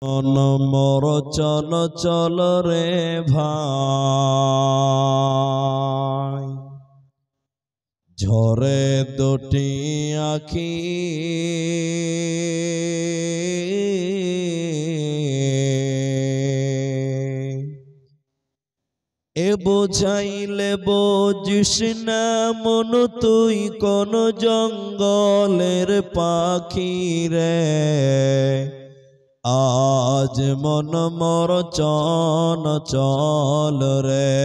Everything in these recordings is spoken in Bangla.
মন মোর চল চল রে ভাই, ঝরে দুটি আখি এ বোঝাইলে বুঝিস না মন তুই কোন জঙ্গলের পাখি রে। আজ মন মোর চন চল রে,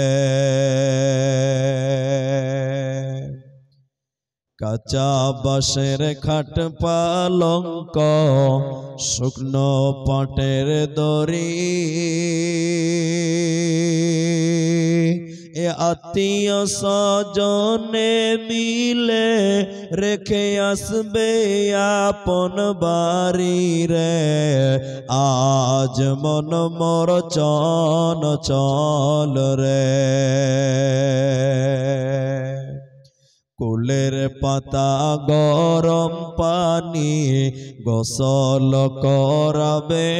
কাঁচা বাঁশের খাট পালঙ্ক শুকনো পাটের দড়ি, এ আত্মীয় স্বজনে মিলে রেখে আসবে আপন বাড়ি রে। আজ মন মোর চন চল রে, কুলের পাতা গরম পানি গোসল করাবে,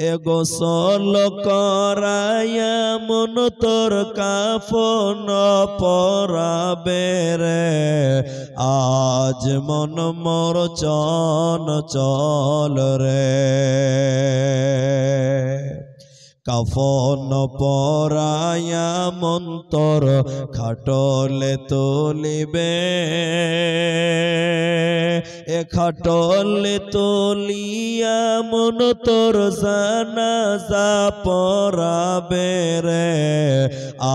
এ গোসল করাইয়া মন তোর কাফন পরাবে রে। আজ মন মোর চন চল রে, কাফন পরাইয়া মন্তর খাটলে তুলিবে, এ খাটলে তুলিয়া মন তোর জানাজা পরাবে রে।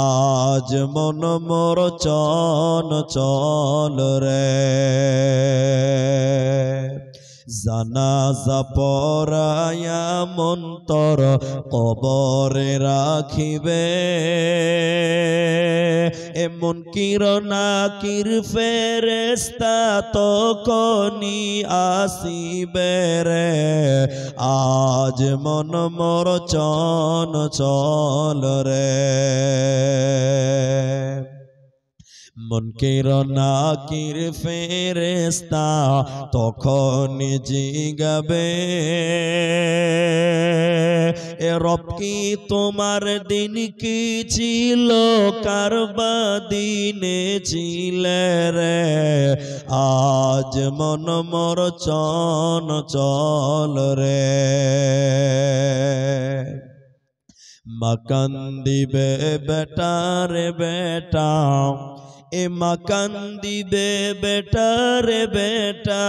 আজ মন মোর চন চল রে, জানাজা পরাইয়া মন্তর কবরে রাখিবে, এমন কির নাকির ফেরেশতা তখনি আসিবে রে। আজ মন মোর চন চল রে, মুনকির নাকির ফেরেশতা তখন জিগাবে, এ রব কি তোমার দিন কি ছিল, কারবা দিনে ছিলে রে। আজ মন মোর চন চল রে, মাকান দিবে বেটা রে বেটা, এ মাকান দিবে বেটা রে বেটা,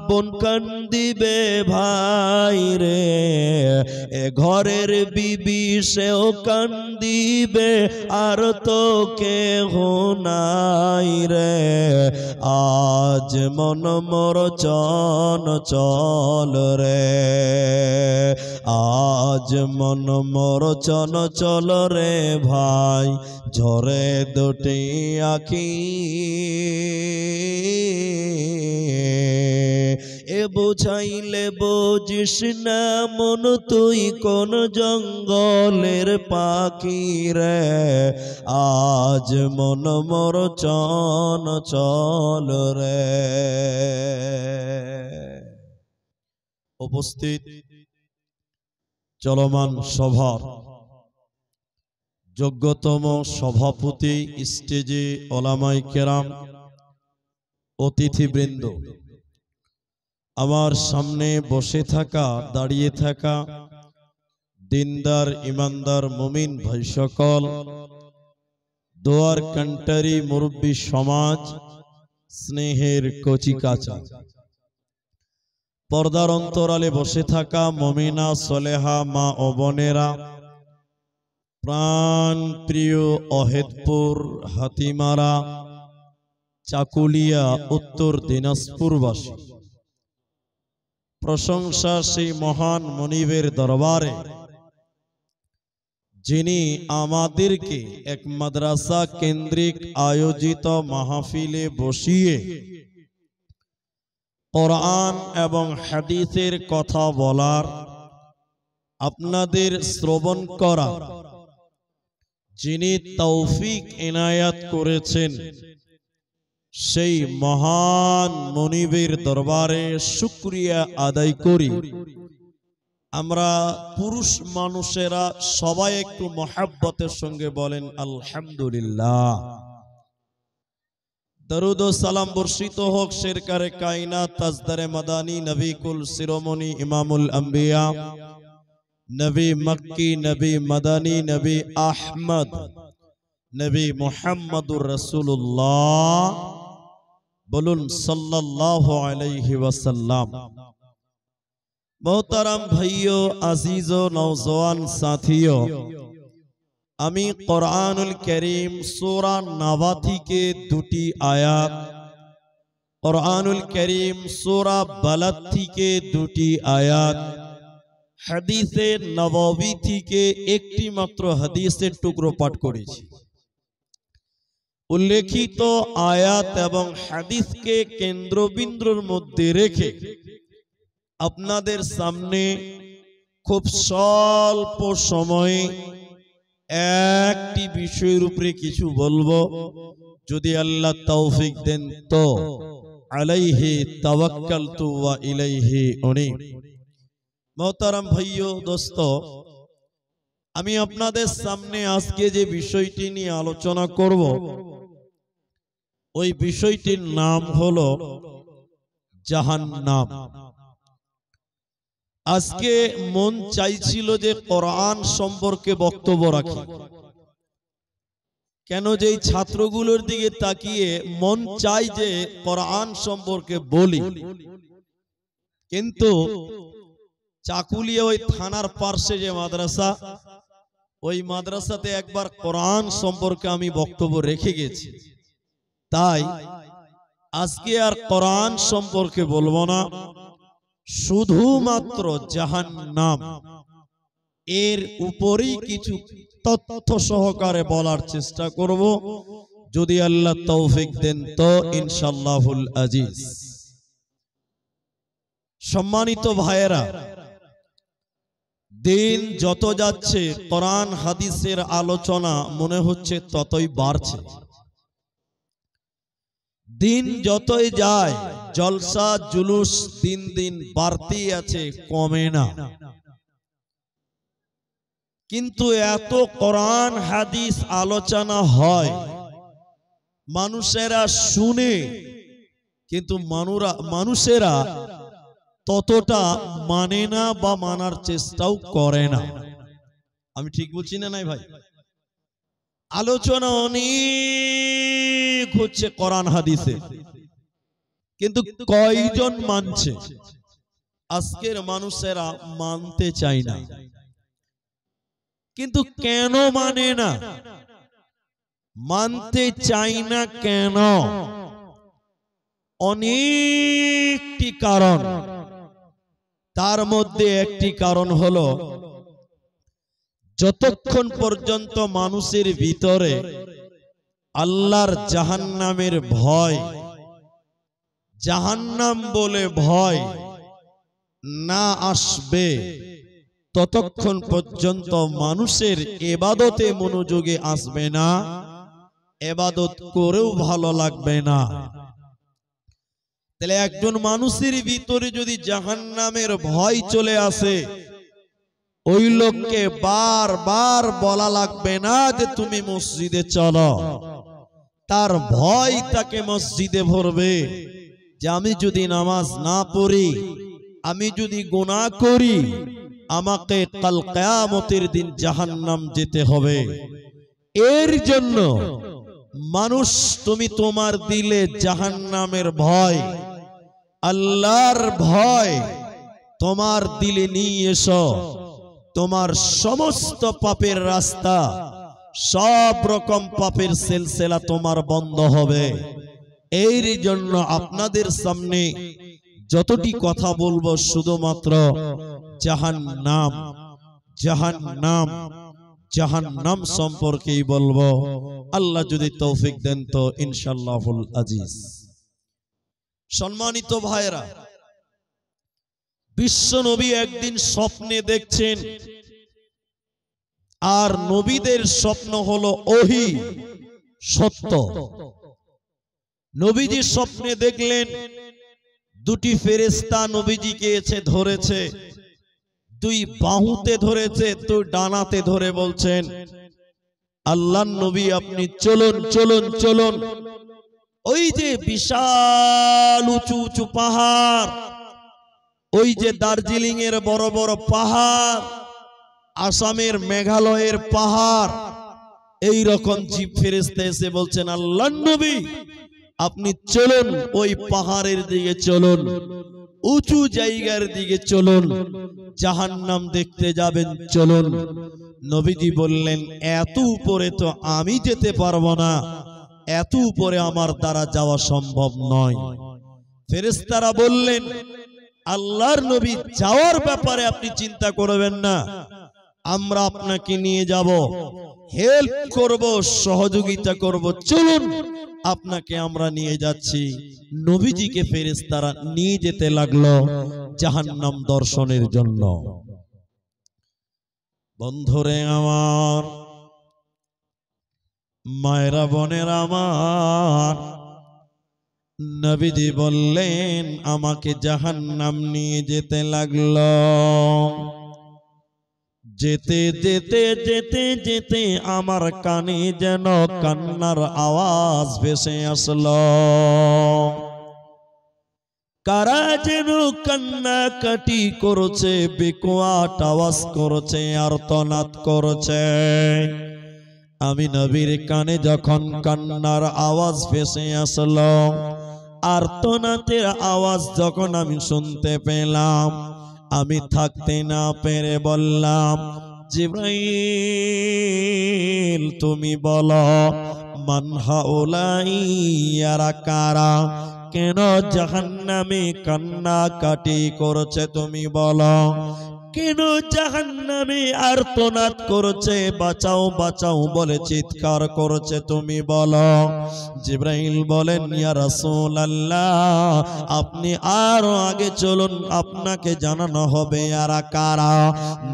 বোন কান্দিবে ভাই রে, এ ঘরের বিবি সেও কান্দিবে আর তো কেহ নাই রে। আজ মন মোর চন চল রে, আজ মন মোর চন চল রে ভাই, ঝরে দুটি আখি এ বোঝাইলে বুঝিস না মন তুই কোন জঙ্গলের পাখি রে। আজ মন মোর চন চল রে। উপস্থিত চলমান সভার যোগ্যতম সভাপতি, স্টেজে ওলামায়ে কেরাম, অতিথিবৃন্দ, আমার সামনে বসে থাকা দাঁড়িয়ে থাকা দিনদার ইমানদার মুমিন ভাই সকল, দোয়ার কান্টারি মুরব্বী সমাজ, স্নেহের কচিকাচা, পর্দার অন্তরালে বসে থাকা মুমিনা সলেহা মা ও বোনেরা, প্রাণ প্রিয় অহেদপুর, হাতিমারা, চাকুলিয়া, উত্তর দিনাজপুরবাসী, প্রশংসা সেই মহান মনিবের দরবারে যিনি আমাদেরকে এক মাদ্রাসা কেন্দ্রিক আয়োজিত মাহফিলে বসিয়ে কোরআন এবং হাদিসের কথা বলার, আপনাদের শ্রবণ করা যিনি তৌফিক এনায়াত করেছেন, সেই মহান মনিবের দরবারে শুকরিয়া আদায় করি। আমরা পুরুষ মানুষেরা সবাই একটু মহব্বতের সঙ্গে বলেন আলহামদুলিল্লাহ। দরুদ ও সালাম বর্ষিত হোক শেরকারে কায়নাত তাজদারে মাদানী নবী কুল শিরোমণি ইমামুল আম্বিয়া নবী মক্কি নবী মাদানী নবী আহমদ নবী মুহাম্মদুর রাসূলুল্লাহ, বলুন সাল্লাল্লাহু আলাইহি ওয়াসাল্লাম। मोहतरम भाइयों, अजीजों, नौजवान साथियों, আমি কুরআনুল কারীম সূরা নাবা থেকে দুটি আয়াত, কুরআনুল কারীম সূরা বালাদ থেকে দুটি আয়াত, হাদিসে নববী থেকে একটি মাত্র হাদিসের টুকরো পাঠ করেছি। উল্লেখিত আয়াত এবং হাদিসকে কেন্দ্রবিন্দুর মধ্যে রেখে আপনাদের সামনে খুব স্বল্প সময়ে একটি বিষয়ের উপরে কিছু বলবো, যদি আল্লাহ তৌফিক দেন তো। আলাইহি তাওয়াক্কালতু ওয়া ইলাইহি উনীব। মোহতারাম ভাইও দোস্ত, আমি আপনাদের সামনে আজকে যে বিষয়টি নিয়ে আলোচনা করব, ওই বিষয়টির নাম হলো জাহান্নাম। আজকে মন চাইছিল যে কোরআন সম্পর্কে বক্তব্য রাখি, কেন যে এই ছাত্রগুলোর দিকে তাকিয়ে মন চাই যে কোরআন সম্পর্কে বলি, কিন্তু চাকুলিয়া ওই থানার পার্শ্বে যে মাদ্রাসা, ওই মাদ্রাসাতে একবার কোরআন সম্পর্কে আমি বক্তব্য রেখে গেছি। তাই আজকে আর কোরআন সম্পর্কে বলবো না, শুধুমাত্র জাহান্নাম এর উপরেই কিছু তথ্য সহকারে বলার চেষ্টা করব, যদি আল্লাহ তৌফিক দেন তো ইনশাআল্লাহুল আজিজ। সম্মানিত ভাইয়েরা, দিন যত যাচ্ছে কোরআন হাদিসের আলোচনা মনে হচ্ছে ততই বাড়ছে। দিন যতই যায় জলসা জুলুস দিন দিন বাড়তেই আছে, কমে না। কিন্তু এত কোরআন হাদিস আলোচনা হয়, মানুষেরা শুনে, কিন্তু মানুষেরা ততটা মানে না বা মানার চেষ্টাও করে না। আমি ঠিক বলছি না নাই ভাই? আলোচনা অনেক হচ্ছে কোরআন হাদিসে, কিন্তু কয়জন মানছে? আজকের মানুষেরা মানতে চায় না। কিন্তু কেন মানে না, মানতে চায় না কেন? অনেকটি কারণ। তার মধ্যে একটি কারণ হলো, যতক্ষণ পর্যন্ত মানুষের ভিতরে আল্লাহর জাহান্নামের ভয়, জাহান্নাম বলে ভয় না আসবে, ততক্ষণ পর্যন্ত মানুষের ইবাদতে মনোযোগে আসবে না, ইবাদত করেও ভালো লাগবে না। তাহলে একজন মানুষের ভিতরে যদি জাহান্নামের ভয় চলে আসে, ওই লোককে বারবার বলা লাগবে না যে তুমি মসজিদে চলো। তার ভয় তাকে মসজিদে ভরবে, যে আমি যদি নামাজ না পড়ি, আমি যদি গুনাহ করি, আমাকে কাল কিয়ামতের দিন জাহান্নাম যেতে হবে। এর জন্য মানুষ, তুমি তোমার দিলে জাহান্নামের ভয়, আল্লাহর ভয় তোমার দিলে নিয়ে এসো, তোমার সমস্ত পাপের রাস্তা, সব রকম পাপের সিলসিলা তোমার বন্ধ হবে। এর জন্য আপনাদের সামনে যতটি কথা বলবো শুধুমাত্র জাহান্নাম, জাহান্নাম, জাহান্নাম সম্পর্কেই বলবো। আল্লাহ যদি তৌফিক দেন তো ইনশাআল্লাহুল আজিজ। সম্মানিত ভাইরা, বিশ্ব নবী একদিন স্বপ্নে দেখছেন, আর নবীদের স্বপ্ন হলো ওহী, সত্য। নবীজি স্বপ্নে দেখলেন দুটি ফেরেশতা নবীজিকে এসে ধরেছে, দুই বাহুতে ধরেছে, তো ডানাতে ধরে বলছেন, আল্লাহর নবী আপনি চলুন চলুন চলুন। ওই যে বিশাল উঁচু উঁচু পাহাড়, ওই যে দার্জিলিং এর বড় বড় পাহাড়, আসামের মেঘালয়ের পাহাড়, এই রকম জিব ফেরেশতা এসে বলছেন, আল্লাহর নবী আপনি চলুন, ওই পাহাড়ের দিকে চলুন, উঁচু জায়গার দিকে চলুন, জাহান্নাম দেখতে যাবেন, চলুন। নবীজি বললেন, এত উপরে তো আমি যেতে পারবো না, এত উপরে আমার দ্বারা যাওয়া সম্ভব নয়। ফেরেশতারা বললেন, আল্লাহর নবী যাওয়ার ব্যাপারে আপনি চিন্তা করবেন না, আমরা আপনাকে নিয়ে যাব, হেল্প করব, সহযোগিতা করব, চলুন আপনাকে আমরা নিয়ে যাচ্ছি। নবীজিকে ফেরেশতারা নিয়ে যেতে লাগলো জাহান্নাম দর্শনের জন্য। বন্ধুরে আমার, মায়েরা বোনের আমার, নবীজি বললেন আমাকে জাহান্নাম নিয়ে যেতে লাগলো। যেতে যেতে যেতে যেতে আমার কানে যেন কান্নার আওয়াজ ভেসে আসলো। কারা যেন কান্নাকাটি করছে, বেকুয়াট আওয়াজ করছে, আর্তনাদ করছে। আমি নবীর কানে যখন কান্নার আওয়াজ ভেসে আসলো, আর্তনাদের আওয়াজ যখন আমি শুনতে পেলাম, আমি থাকতে না পেরে বললাম, জিবরাইল তুমি বলো, মান হাউলাই, ইয়ারা কারা, কেন জাহান্নামে কান্নাকাটি করছে তুমি বলো, কেন জাহান্নামে আর্তনাদ করছে, বাঁচাও বাঁচাও বলে চিৎকার করছে তুমি বলো। জিবরাইল বলেন, ইয়া রাসূলুল্লাহ আপনি আরো আগে চলুন, আপনাকে জানানো হবে এরা কারা।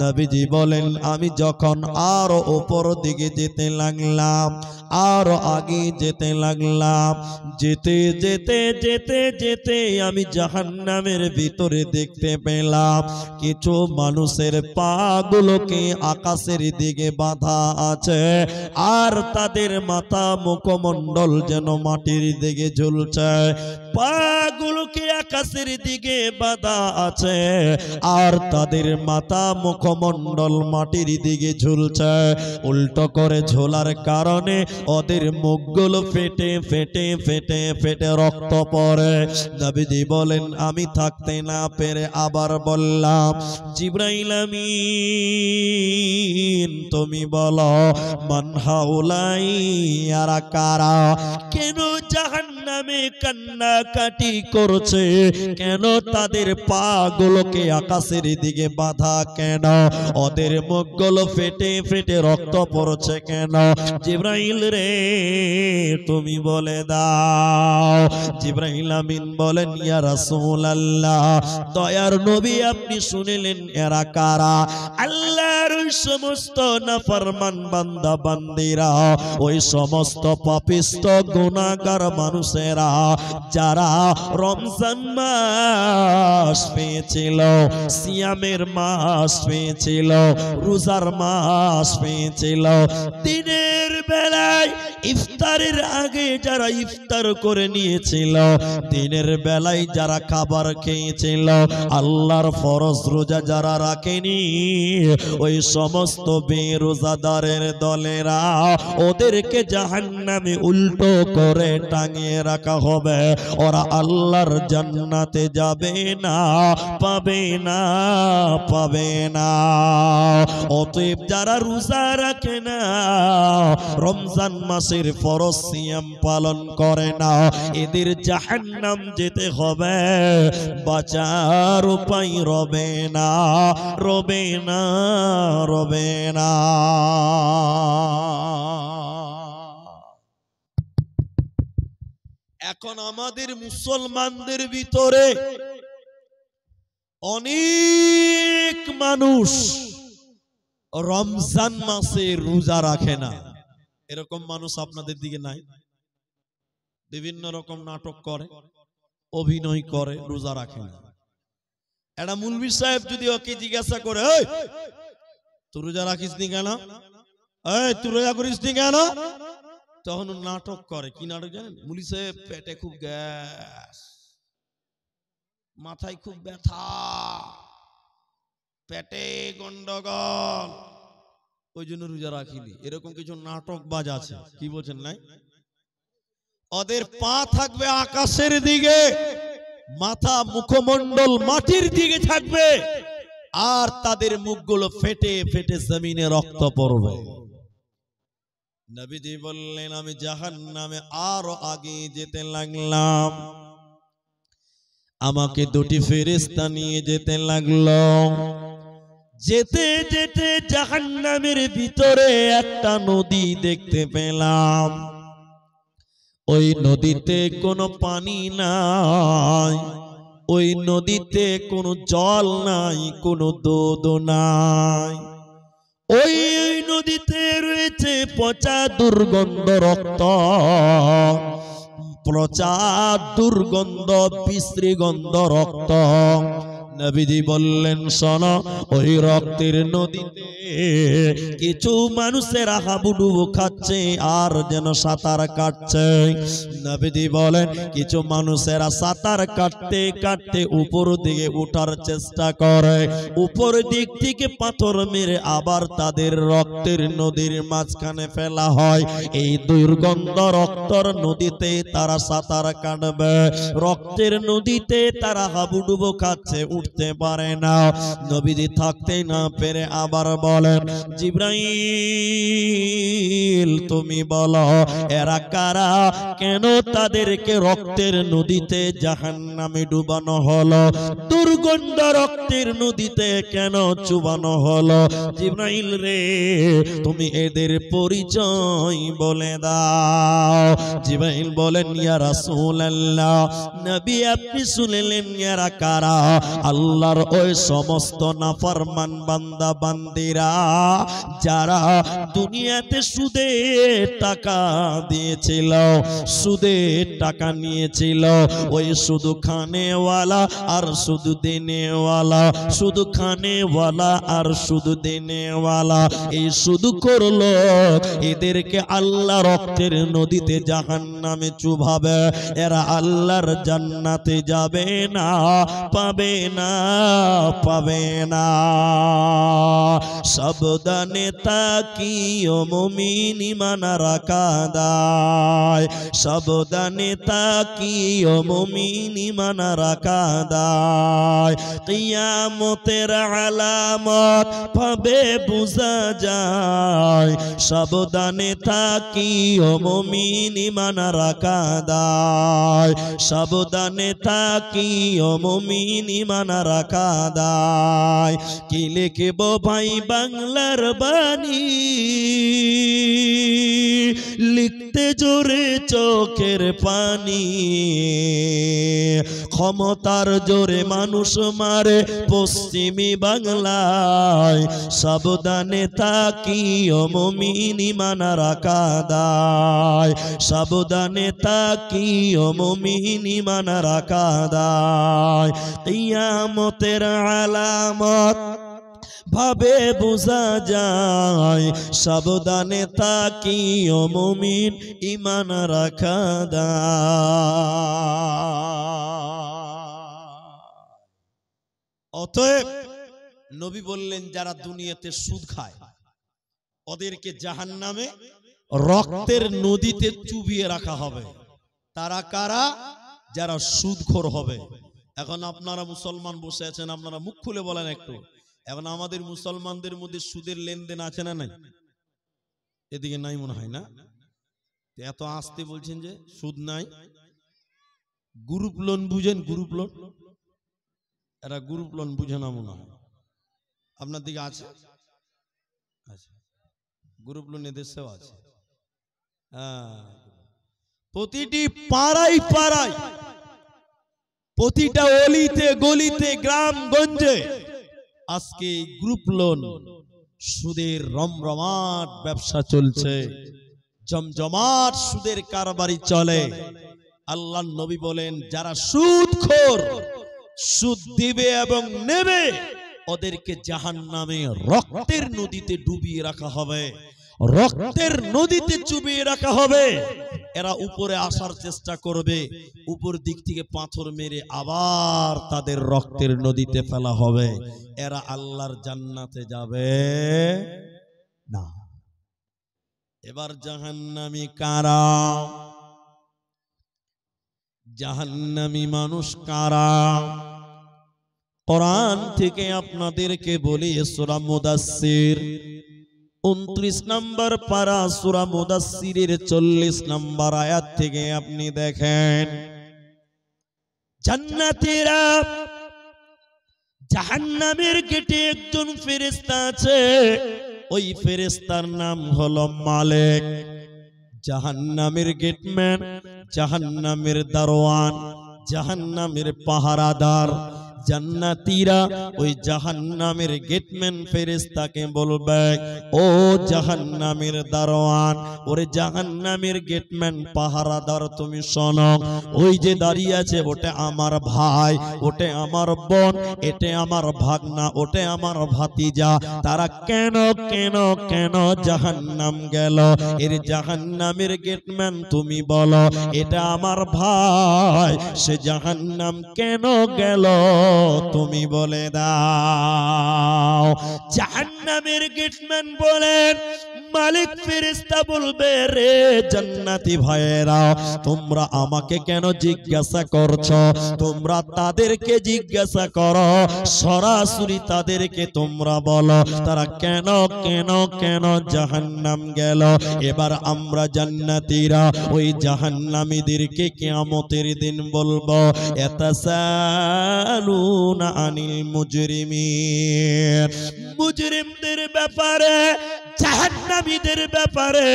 নবীজি বলেন, আমি যখন আরো উপর দিকে যেতে লাগলাম, আরো আগে যেতে লাগলাম, যেতে যেতে যেতে যেতে আমি জাহান্নামের ভিতরে দেখতে পেলাম কিছু মানুষের পা গুলোকে আকাশের দিকে বাঁধা আছে, আর তাদের মাথা মুখমণ্ডল যেন মাটির দিকে ঝুলছে। পা গুলোকে আকাশের দিকে বাঁধা আছে, আর তাদের মাথা মুখমণ্ডল মাটির দিকে ঝুলছে। উল্টো করে ঝোলার কারণে ওদের মুখগুলো ফেটে ফেটে ফেটে ফেটে রক্ত পড়ে। নবীজি বলেন, আমি থাকতে না পেরে আবার বললাম, জিবরাইল আমিন তুমি বলো, মান হাউলাই, ইয়ারা কারা, কেন জাহান্নামে কান্নাকাটি করছে, কেন তাদের পা গুলোকে আকাশের দিকে বাঁধা, কেন ওদের মুখগুলো ফেটে ফেটে রক্ত পড়ছে কেন? জিবরাইল রে তুমি বলে দাও। জিবরাইল আমিন বলেন, ইয়া রাসূলুল্লাহ দয়ার নবী আপনি শুনিলেন এরা কারা? আল্লাহর ওই সমস্ত নাফরমান বান্দা বান্দিরা, ওই সমস্ত পাপিষ্ট গুনাহগার মানুষেরা যারা রমজান মাস পেয়েছিল, সিয়ামের মাস পেয়েছিল, রোজার মাস পেয়েছিল, দিনের বেলায় ইফতারের আগে যারা ইফতার করে নিয়েছিল, দিনের বেলায় যারা খাবার খেয়েছিল, আল্লাহর ফরজ রোজা যারা রাখেনি, ওই সমস্ত বেরোজাদারের দলেরা, ওদেরকে জাহান্নামে উল্টো করে টাঙিয়ে রাখা হবে। ওরা আল্লাহর জান্নাতে যাবে না, পাবে না, পাবে না। অতএব যারা রোজা রাখে না, রমজান মাসের ফরজ সিয়াম পালন করে না, এদের জাহান্নাম যেতে হবে, বাঁচার উপায় রবে না, রবে না, রবে না। এখন আমাদের মুসলমানদের ভিতরে অনেক মানুষ রমজান মাসে রোজা রাখে না। এরকম মানুষ আপনাদের দিকে নাই? বিভিন্ন রকম নাটক করে, অভিনয় করে, রোজা রাখে না। একটা মুলবি সাহেব যদি ওকে জিজ্ঞাসা করে, এই তুই রোজা রাখিস নি কেন, এই তুই রোজা করিস নি কেন, তখন নাটক করে। কি নাটক জানেন? মুলি সাহেব পেটে খুব গ্যাস, মাথায় খুব ব্যথা, পেটে গন্ডগোল, ওই জন্য রোজা রাখিনি। এরকম কিছু নাটক বাজ আছে, কি বলছেন নাই? ওদের পা থাকবে আকাশের দিকে, মাথা মুখমণ্ডল মাটির দিকে থাকবে, আর তাদের মুখগুলো ফেটে ফেটে জমিনে রক্ত পড়বে। নবীজি বললেন, আমি জাহান্নামে আরো আগে যেতে লাগলাম। আমাকে দুটি ফেরেশতা নিয়ে যেতে লাগলো। যেতে যেতে জাহান্নামের ভিতরে একটা নদী দেখতে পেলাম। ওই নদীতে কোনো পানি নাই, ওই নদীতে কোনো জল নাই, কোনো দুধ নাই। ওই নদীতে রয়েছে পচা দুর্গন্ধ রক্ত, পচা দুর্গন্ধ বিশ্রী গন্ধ রক্ত। নবীজি বললেন, শোনো, ওই রক্তের নদীতে কিছু মানুষেরা হাবুডুবু খাচ্ছে আর যেন সাঁতার কাটছে। নবীজি বলেন, কিছু মানুষেরা সাঁতার কাটতে কাটতে উপর দিকে ওঠার চেষ্টা করে, উপর দিক থেকে পাথর মেরে আবার তাদের রক্তের নদীর মাঝখানে ফেলা হয়। এই দুর্গন্ধ রক্তর নদীতে তারা সাঁতার কাটবে, রক্তের নদীতে তারা হাবুডুবু খাচ্ছে, উঠতে পারে না। নবীজি থাকতে না পেরে আবার বলেন, জিবরাইল তুমি বলো, এরা কারা? কেন তাদেরকে রক্তের নদীতে জাহান্নামে ডুবানো হলো? দুর্গন্ধ রক্তের নদীতে কেন চুবানো হলো? জিবরাইল রে, তুমি এদের পরিচয় বলে দাও। জিবরাইল বলেন, ইয়া রাসূলুল্লাহ, নবী আপনি শুনলেন এরা কারা? আল্লাহর ওই সমস্ত নাফরমান বান্দা বান্দিরা যারা দুনিয়াতে সুদে টাকা দিয়েছিল, সুদে টাকা নিয়েছিল, ওই শুধু খানেওয়ালা আর শুধু দেনেওয়ালা, শুধু খানেওয়ালা আর শুধু দেনেওয়ালা, এই শুধু করলো। এদেরকে আল্লাহ রক্তের নদীতে জাহান্নামে চুবাবে। এরা আল্লাহর জান্নাতে যাবে না, পাবে না, পাবে না। সাবধানে তাকিও মুমিন ঈমান রাখা দায়, সাবধানে তাকিও মুমিন ঈমান রাখা দায়। কিয়ামতের আলামত ভাবে বুঝা যায়, সাবধানে তাকিও মুমিন ঈমান রাখা দায়, সাবধানে তাকিও মুমিন ঈমান রাখা দায়। কি লিখব ভাই বাংলার বাণী, লিখতে জোরে চোখের পানি, ক্ষমতার জোরে মানুষ মারে পশ্চিমী বাংলায়, সাবধানে তাকিও মুমিন ঈমান রাখা দায়, সাবধানে তাকিও মুমিন ঈমান রাখা দায়। কিয়ামতের আলামত ভাবে বুঝা যায়, সাবধানে তাকিও মুমিন ঈমান রাখা দায়। অতএব নবী বললেন, যারা দুনিয়াতে সুদ খায় ওদেরকে জাহান্নামে রক্তের নদীতে চুবিয়ে রাখা হবে। তারা কারা? যারা সুদখোর হবে। এখন আপনারা মুসলমান বসে আছেন, আপনারা মুখ খুলে বলেন একটু, এখন আমাদের মুসলমানদের মধ্যে সুদের লেনদেন আছে না নাই? এদিকে নাই মনে হয় না? এত আসতে বলছেন যে সুদ নাই। গ্রুপ লোন বুঝেন? গ্রুপ লোন, এরা গ্রুপ লোন বুঝে না মনে হয়। আপনার দিকে আছে? আচ্ছা, গ্রুপ লোন এদেশেও আছে। হ্যাঁ, প্রতিটি পাড়ায় পাড়ায়, প্রতিটা অলিতে গলিতে, গ্রাম গঞ্জে আজকে গ্রুপ লোন, সুদের রমরমাট ব্যবসা চলছে, জমজমাট সুদের কারবারি চলে। আল্লাহর নবী বলেন যারা সুদখোর, সুদ দিবে এবং নেবে, ওদেরকে জাহান্নামে রক্তের নদীতে ডুবিয়ে রাখা হবে, রক্তের নদীতে চুবিয়ে রাখা হবে। এরা উপরে আসার চেষ্টা করবে, উপর দিক থেকে পাথর মেরে আবার তাদের রক্তের নদীতে ফেলা হবে। এরা আল্লাহর জান্নাতে যাবে না। এবার জাহান্নামী কারা? জাহান্নামী মানুষ কারা? কোরআন থেকে আপনাদেরকে বলি, সূরা মুদাসসির 29 নম্বর পারা, সূরা মুদাসসিরের 40 নম্বর আয়াত থেকে আপনি দেখেন, জান্নাতীরা জাহান্নামের গেটে একজন ফেরেশতা আছে, ওই ফেরেশতার নাম হলো মালিক। জাহান্নামের গেটম্যান, জাহান্নামের দারোয়ান, জাহান্নামের পাহারাদার। জান্নাতীরা ওই জাহান্নামের গেটম্যান ফেরেশতাকে বলবে, ও জাহান্নামের দারোয়ান, ওরে জাহান্নামের গেটম্যান পাহারাদার, তুমি শোনো, ওই যে দাঁড়িয়ে আছে ওটা আমার ভাই, ওটা আমার বোন, এটা আমার ভাগনা, ওটা আমার ভাতিজা। তারা কেন কেন কেন জাহান্নাম গেল? এর জাহান্নামের গেটম্যান তুমি বলো, এটা আমার ভাই, সে জাহান্নাম কেন গেল তুমি বলে দাও। জাহান্নামের গেটম্যান বলেন, মালিক ফেরেশতা বলবে, রে জান্নাতি ভাইয়েরা, তোমরা আমাকে কেন জিজ্ঞাসা করছো? তোমরা তাদেরকে জিজ্ঞাসা করো, সরাসরি তাদেরকে তোমরা বলো তারা কেন কেন কেন জাহান্নাম গেল। এবার আমরা জান্নাতীরা ওই জাহান্নামীদেরকে কিয়ামতের দিন বলবো, ইয়াতাসালুনা আনিল মুজরিমিন, মুজরিমদের ব্যাপারে, জাহান্নামীদের ব্যাপারে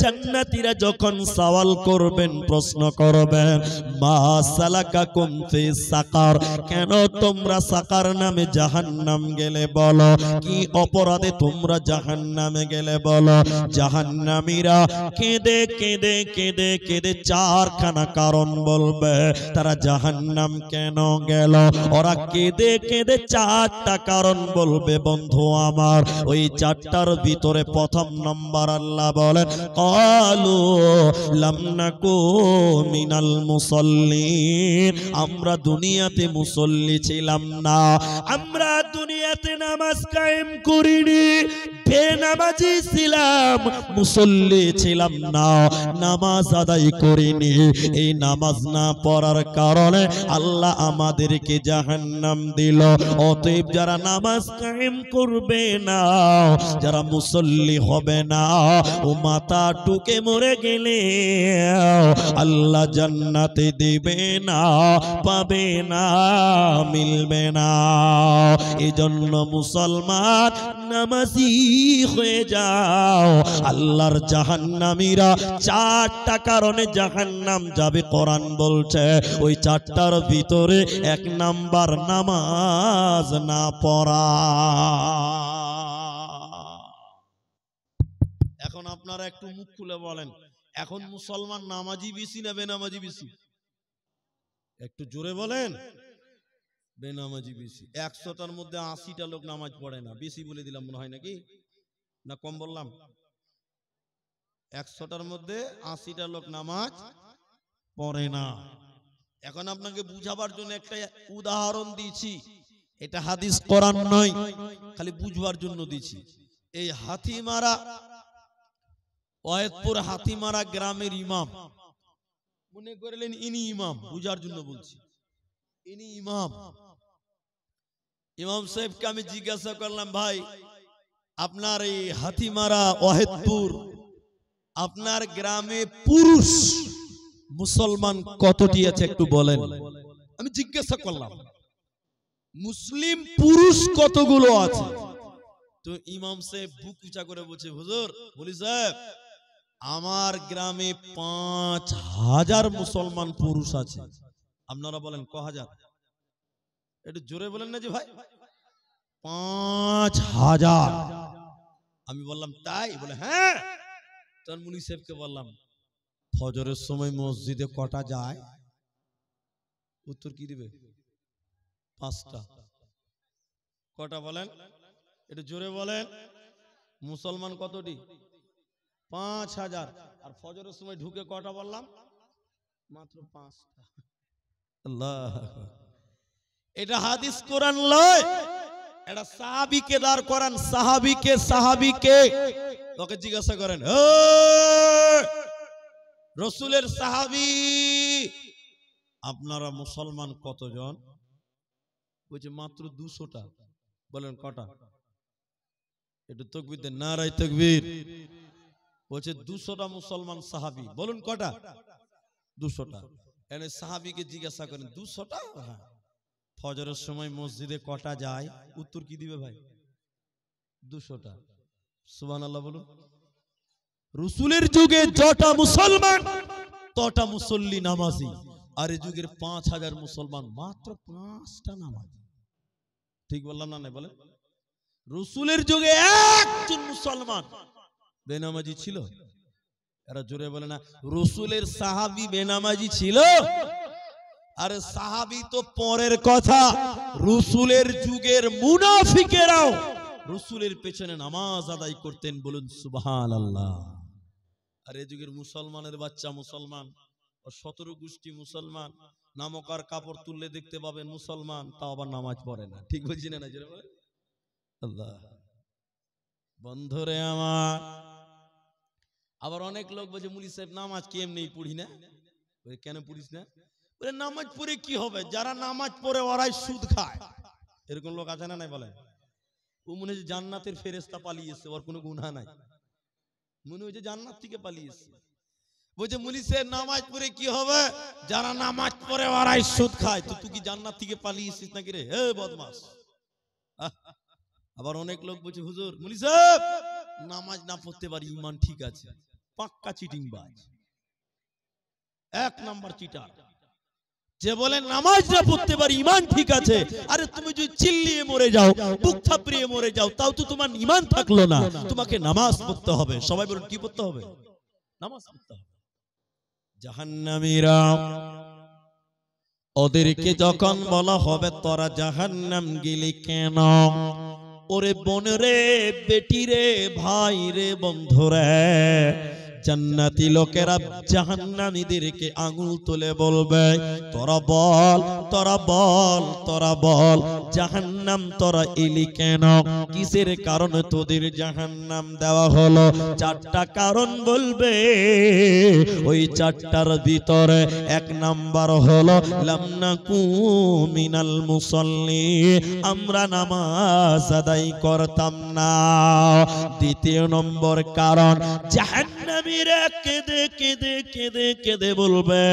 জান্নাতীরা যখন সওয়াল করবেন, প্রশ্ন করবেন, মা সালাকাকুম ফি সাকার, কেন তোমরা সাকার নামে জাহান্নাম গেলে বলো, কি অপরাধে তোমরা জাহান্নামে গেলে বলো। জাহান্নামীরা কেঁদে কেঁদে কেঁদে কেঁদে চারখানা কারণ বলবে তারা জাহান্নাম কেন গেল। ওরা কেঁদে কেঁদে চারটা কারণ বলবে বন্ধু আমার। ওই চারটার ভিতরে প্রথম নম্বর আল্লাহ বলেন, ক্বালু লাম নাকু মিনাল মুসাল্লিন, আমরা দুনিয়াতে মুসল্লি ছিলাম না, আমরা দুনিয়াতে নামাজ কায়েম করিনি, বেনামাজি ছিলাম, মুসল্লি ছিলাম না, নামাজ আদায় করিনি। এই নামাজ না পড়ার কারণে আল্লাহ আমাদেরকে জাহান্নাম দিল। অতএব যারা নামাজ কায়েম করবে না, যারা মুসল্লি হবে না, ও মাথা টুকে মরে গেলে আল্লাহ জান্নাতে দিবে না, পাবে না, মিলবে না। এজন্য মুসলমান নামাজি হয়ে যাও। আল্লাহর জাহান্নামীরা চারটা কারণে জাহান্নাম যাবে, কোরআন বলছে। ওই চারটার ভিতরে এক নাম্বার নামাজ না পড়া। এখন আপনারা একটু মুখ খুলে বলেন, এখন মুসলমান নামাজি বেশি না বেনামাজি বেশি? একটু জোরে বলেন। বেনামাজি বেশি। 100টার মধ্যে 80টা লোক নামাজ পড়ে না। বেশি বলে দিলাম মনে হয়, নাকি না কম বললাম? 100টার মধ্যে 80টা লোক নামাজ পড়ে না। এখন আপনাকে বুঝাবার জন্য একটা উদাহরণ দিয়েছি, এটা হাদিস কোরআন নয়, খালি বুঝবার জন্য দিয়েছি। এই হাতিমারা, ওয়াহেদপুর হাতিমারা গ্রামের ইমাম, মনে করলেন ইনি ইমাম, বুঝার জন্য বলছি, ইনি ইমাম। ইমাম সাহেবকে আমি জিজ্ঞাসা করলাম, ভাই আপনার এই হাতিমারা ওয়াহেদপুর, আপনার গ্রামে পুরুষ মুসলমান কতটি আছে একটু বলেন। আমি জিজ্ঞাসা করলাম মুসলিম পুরুষ কতগুলো আছে? তো ইমাম সাহেব বুক উঁচা করে বলছে, হুজুর, বলি সাহেব, আমার গ্রামে 5000 মুসলমান পুরুষ আছে। আপনারা বলেন ক হাজার? একটু জোরে বলেন না যে ভাই। 5000। আমি বললাম তাই? বলে হ্যাঁ। তখন মুনি সাহেবকে বললাম, ফজরের সময় মসজিদে কটা যায়? উত্তর কি দিবে? 5টা। কটা বলেন? একটু জোরে বলেন। মুসলমান কতটি? 5000। আর ফজরের সময় ঢুকে কটা বললাম? মাত্র 5টা। আল্লাহ, এটা হাদিস কোরআন লয়, এটা সাহাবীকে দাঁড় করান। সাহাবীকে তোকে জিজ্ঞাসা করেন, রাসূলের সাহাবী আপনারা মুসলমান কতজন? বলছে মাত্র 200টা। বলেন কটা? একটু তাকবীর দেন, নারায়ে তাকবীর। বলছে 200টা মুসলমান সাহাবী। বলুন কটা? 200টা। এনে সাহাবীকে জিজ্ঞাসা করেন 200টা? হ্যাঁ। ফজরের সময় মসজিদে কটা যায়? উত্তর কি দিবে ভাই? 200টা। সুবহানাল্লাহ বলুন। রাসূলের যুগে যটা মুসলমান তটা মুসল্লি নামাজি, আর এই যুগের 5000 মুসলমান মাত্র 5টা নামাজি। ঠিক বললাম না? নাই বলেন। রাসূলের যুগে একজন মুসলমান বেনামাজি ছিল? এরা জোরে বলে না। রাসূলের সাহাবী বেনামাজি ছিল? আরে সাহাবী তো পরের কথা, রাসূলের যুগের মুনাফিকেরাও রাসূলের পেছনে নামাজ আদায় করতেন। বলুন সুবহানাল্লাহ। আর এই যুগের মুসলমানের বাচ্চা মুসলমান, 17 গোষ্ঠী মুসলমান, নামকার কাপড় তুললে দেখতে পাবেন মুসলমান, তাও আবার নামাজ পড়ে না। ঠিক বলছি না? জোরে বলে। আল্লাহ। বন্ধুরে আমার, আবার অনেক লোক বলছে মুলি সাহেব নামাজ কি এমনি পড়ি না? কেন পড়িস না? বলে নামাজ পড়ে কি হবে? যারা নামাজ পড়ে ওরাই সুদ খায়। এরকম লোক আছে না? নাই বলে। ও মনে হয় জান্নাতের ফেরেশতা পালিয়েছে, ওর কোনো গুনাহ নাই, মনে হয় যে জান্নাত থেকে পালিয়েছে। বলছে মুলি সাহেব নামাজ পড়ে কি হবে? যারা নামাজ পড়ে ওরাই সুদ খায়। তো তুই কি জান্নাত থেকে পালিয়েছিস নাকি রে? হে বদমাস। আবার অনেক লোক বলছে হুজুর মুলি সাহেব নামাজ না পড়তে পারি ঈমান ঠিক আছে। পাক্কা চিটিংবাজ, 1 নাম্বার চিটার। যে বলে নামাজ না পড়তে পারি ঈমান ঠিক আছে, আরে তুমি যদি চিল্লিয়ে মরে যাও, বুক থাপড়িয়ে মরে যাও, তাও তো তোমার ঈমান থাকলো না। তোমাকে নামাজ পড়তে হবে। সবাই বলুন কি পড়তে হবে? নামাজ পড়তে হবে। জাহান্নামীরা, ওদেরকে যখন বলা হবে তোরা জাহান্নাম গেলি কেন? ওরে বোন রে, বেটি রে, ভাই রে, বন্ধু রে, জান্নাতি লোকেরা জাহান্নামীদেরকে আঙুল তুলে বলবে তোরা বল, তোরা বল, তোরা বল, জাহান্নাম তোরা এলি কেন? কিসের কারণে তোদের জাহান্নাম দেওয়া হলো? 4টা কারণ বলবে। ওই 4টার ভিতরে 1 নাম্বার হলো লামনাকু মিনাল মুসাল্লি, আমরা নামাজ আদায় করতাম না। 2 নম্বর কারণ, জাহান্নামীরা কেঁদে কেঁদে কেঁদে কেঁদে বলবে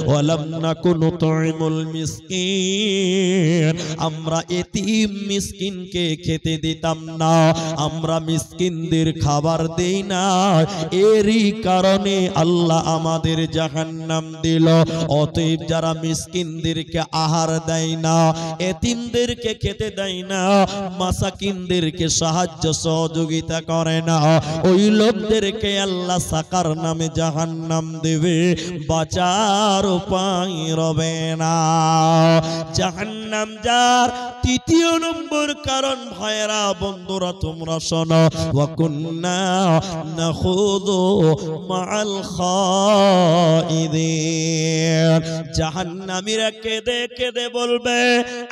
ওয়ালাম নাকু নুতঈমুল মিসকিন, আমরা এতিম মিসকিনকে খেতে দিতাম না, আমরা মিসকিনদের খাবার দেই না, এরই কারণে আল্লাহ আমাদের জাহান্নাম দিল। অতএব যারা মিসকিনদেরকে আহার দেয় না, এতিমদেরকে খেতে দেয় না, মাসাকিনদেরকে সাহায্য সহযোগিতা করে না, ওই লোকদেরকে আল্লাহ সাকার নামে জাহান্নাম দেবে, বাঁচার উপায় রবে না। জাহান্নাম যার 3য় নম্বর কারণ, ভাইরা বন্ধুরা তোমরা শোনো, ওয়া কুন্না নাখুযু মাআল খাইদিন, জাহান্নামীরা কেঁদে কেঁদে বলবে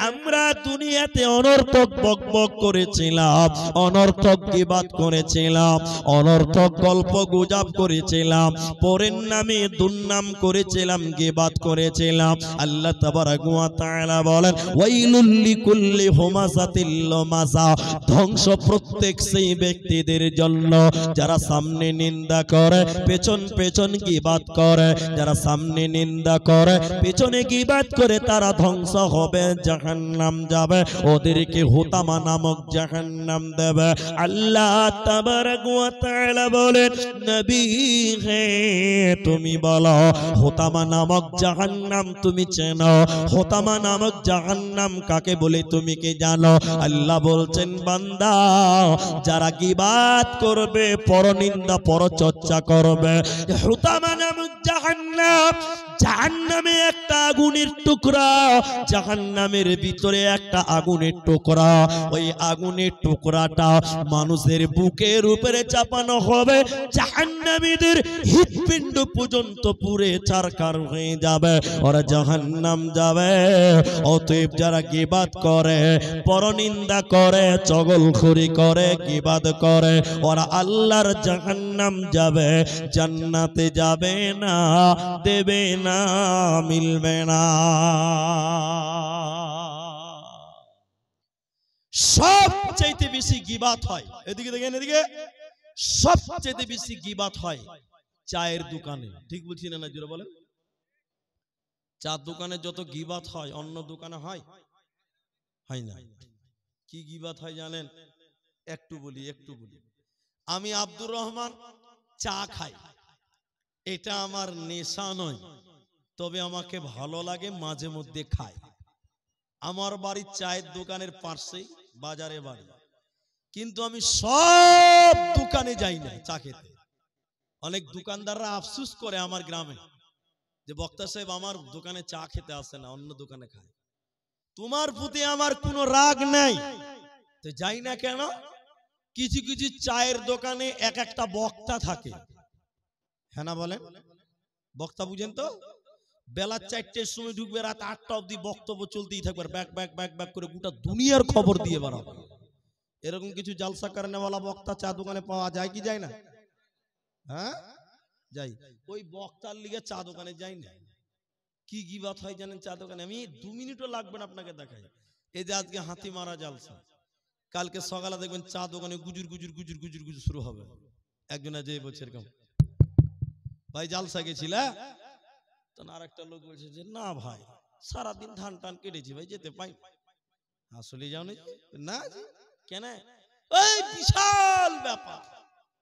আমরা দুনিয়াতে অনর্থক বকবক করেছিলাম, অনর্থক গীবাত করেছিলাম, অনর্থক গল্প গুজব করেছিলাম, পরের নামে দুর্নাম করেছিলাম, গীবাত করেছিলাম। আল্লাহ তাবারাক ওয়া তাআলা বলেন ওয়াইলুল লিকুল্লি হুমাযাতিল লুমাযা, ধ্বংস প্রত্যেক সেই ব্যক্তিদের জন্য যারা সামনে নিন্দা করে, পেছন পেছন গীবাত করে। যারা সামনে নিন্দা করে, পেছনে গীবাত করে, তারা ধ্বংস হবে, জাহান্নাম যাবে, ওদেরকে হুতামা নামক জাহান্নাম দেবে। আল্লাহ তাবারাক ওয়া তাআলা বলেন নবী হে তুমি বলো হুতামা নামক জাহান্নাম তুমি চেনো? হুতামা নামক জাহান্নাম জাহান্নাম কাকে বলে তুমি কি জানো? আল্লাহ বলছেন বান্দা যারা গীবাত করবে, পরনিন্দা পরচর্চা করবে, হুতামা নামুক জাহান্নাম, জাহান্নামে একটা আগুনের টুকরা, জাহান্নামের ভিতরে একটা আগুনের টুকরা, ওই আগুনের টুকরাটা মানুষের বুকের উপরে চাপানো হবে, জাহান্নামীদের হৃৎপিণ্ড পর্যন্ত পুড়ে ছারখার হয়ে যাবে, ওরা জাহান্নাম যাবে। অতএব যারা গীবাত করে, পরনিন্দা করে, চগলখড়ি করে, গীবাত করে, ওরা আল্লাহর জাহান্নাম যাবে, জান্নাতে যাবে না, দেবে না, মিলবে না। সবচেয়ে বেশি গীবাত হয়, এদিকে দেখেন, এদিকে সবচেয়ে বেশি গীবাত হয় চায়ের দোকানে। ঠিক বলছি না? জোরে বলেন। চার দোকানে যত গীবাত হয় অন্য দোকানে হয় না। কি গীবাত হয় জানেন? একটু বলি। আমি আব্দুর রহমান চা খাই, এটা আমার নেশা নয়, তবে আমাকে ভালো লাগে, মাঝে মধ্যে খাই। আমার বাড়ির চায়ের দোকানের পাশেই বাজারে বাড়ি, কিন্তু আমি সব দোকানে যাই না চা খেতে। অনেক দোকানদাররা আফসোস করে আমার গ্রামে যে বক্তা সাহেব আমার দোকানে চা খেতে আসে না, অন্য দোকানে খায়। তোমার প্রতি আমার কোনো রাগ নাই, তো যাই না কেন? কিছু কিছু চায়ের দোকানে এক একটা বক্তা থাকে, হ্যাঁ না বলেন? বক্তা বুঝেন তো? বেলা 4টের সময় ঢুকবে, রাত 8টা অবধি বক্তব্য চলতেই থাকবে, ব্যাক ব্যাক ব্যাক ব্যাক করে গোটা দুনিয়ার খবর দিয়ে বেড়াবে। এরকম কিছু জালসা কারণেওয়ালা বক্তা চা দোকানে পাওয়া যায় কি যায় না? হ্যাঁ, যাই। ওই বক্তার লিগে চা দোকানে যাই না। কি গীবাত হয় জানেন চা দোকানে? আমি 2 মিনিটও লাগবে না আপনাকে দেখাই। এই যে আজকে হাতি মারা জালসা, কালকে সকালে দেখবেন চা দোকানে গুজুর গুজুর গুজুর গুজুর গুজুর শুরু হবে। একজনে যে বলছে এরকম, ভাই জালসা গেছিল, তখন আর একটা লোক বলছে যে না ভাই সারাদিন ধান টান কেটেছি ভাই, যেতে পাই। আসলে যাও না? কেন? এই বিশাল ব্যাপার।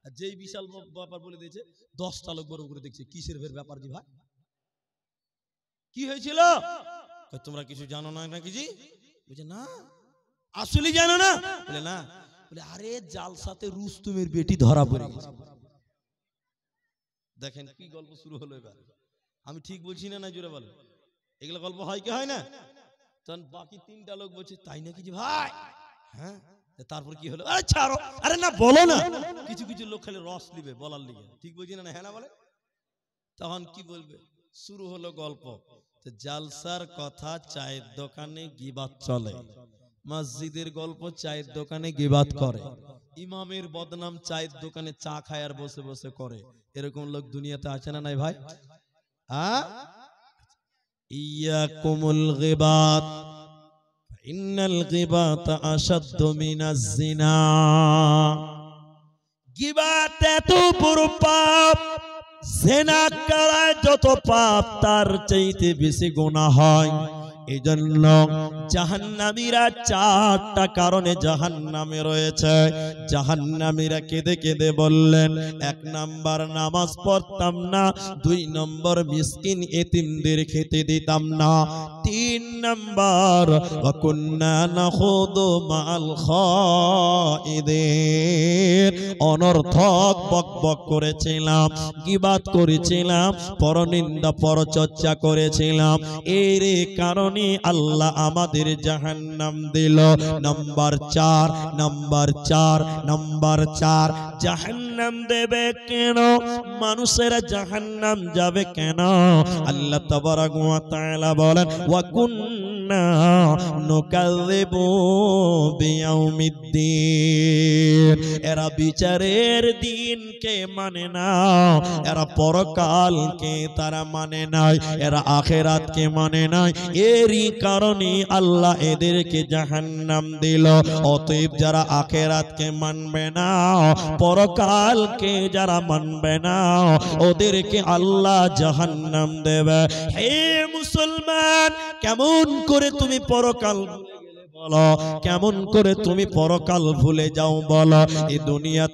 আর যেই বিশাল ব্যাপার বলে দিয়েছে, 10টা লোক বড় করে দেখছে, কিসের ব্যাপার জি ভাই? কি হয়েছিল? তোমরা কিছু জানো না নাকি জি? বলছে না। আসলে জানো না? বলে না। বলে আরে জালসাতে রুস্তমের বেটি ধরা পড়ে গেছে। দেখেন কি গল্প শুরু হলো এবার। আমি ঠিক বলছি না? জোরে বলো। এগুলো গল্প হয় কি হয় না? তখন বাকি 3টা লোক বলছে তাই নাকি জি ভাই? হ্যাঁ। তারপর কি হলো? আরে ছাড়ো, আরে না বলো না। কিছু কিছু লোক খালি রস নিবে বলার লিগে। ঠিক বলছি না? হ্যাঁ না বলে? তখন কি বলবে? শুরু হলো গল্প। জালসার কথা চায়ের দোকানে গীবাত চলে, মসজিদের গল্প চায়ের দোকানে গীবাত করে, ইমামের বদনাম চায়ের দোকানে চা খায় আর বসে বসে করে। এরকম লোক দুনিয়াতে আছে না নাই ভাই? ইয়াকুমুল গীবাত ইন্নাল গীবাতা আশাদ্দু মিনাজ জিনা। গীবাত এত বড় পাপ, জিনা করা যত পাপ তার চাইতে বেশি গুনাহ হয়। এজন্য জাহান্নামীরা 4টা কারণে জাহান্নামে রয়েছে। জাহান্নামীরা কেঁদে কেঁদে বললেন, 1 নাম্বার নামাজ পড়তাম না, 2 নম্বর মিসকিন এতিমদের খেতে দিতাম না, 3 নাম্বার ওয়া কুন্না নাখুদু মাল খাইদিন, অনর্থক বকবক করেছিলাম, গীবাত করেছিলাম, পরনিন্দা পরচর্চা করেছিলাম। এর কারণে আল্লাহ আমাদের জাহান্নাম দিল। নাম্বার 4 জাহান্নাম দেবে কেন? মানুষেরা জাহান্নাম যাবে কেন? আল্লাহ তাবারাক ওয়া তাআলা বলেন, ওয়া কুন্না নুকাযযিবু বিয়াউমিদ্দিন, এরা বিচারের দিনকে মানে না, এরা পরকালকে তারা মানে নাই, এরা আখিরাতকে মানে নাই। এরই কারণে আল্লাহ এদেরকে জাহান্নাম দিল। অতএব যারা আখিরাতকে মানবে না, পরকালকে যারা মানবে না, ওদেরকে আল্লাহ জাহান্নাম দেবে। হে মুসলমান, কেমন করে তুমি পরকাল ভুলে গেলে বলো? কেমন করে তুমি পরকাল ভুলে যাও বলো? এই দুনিয়া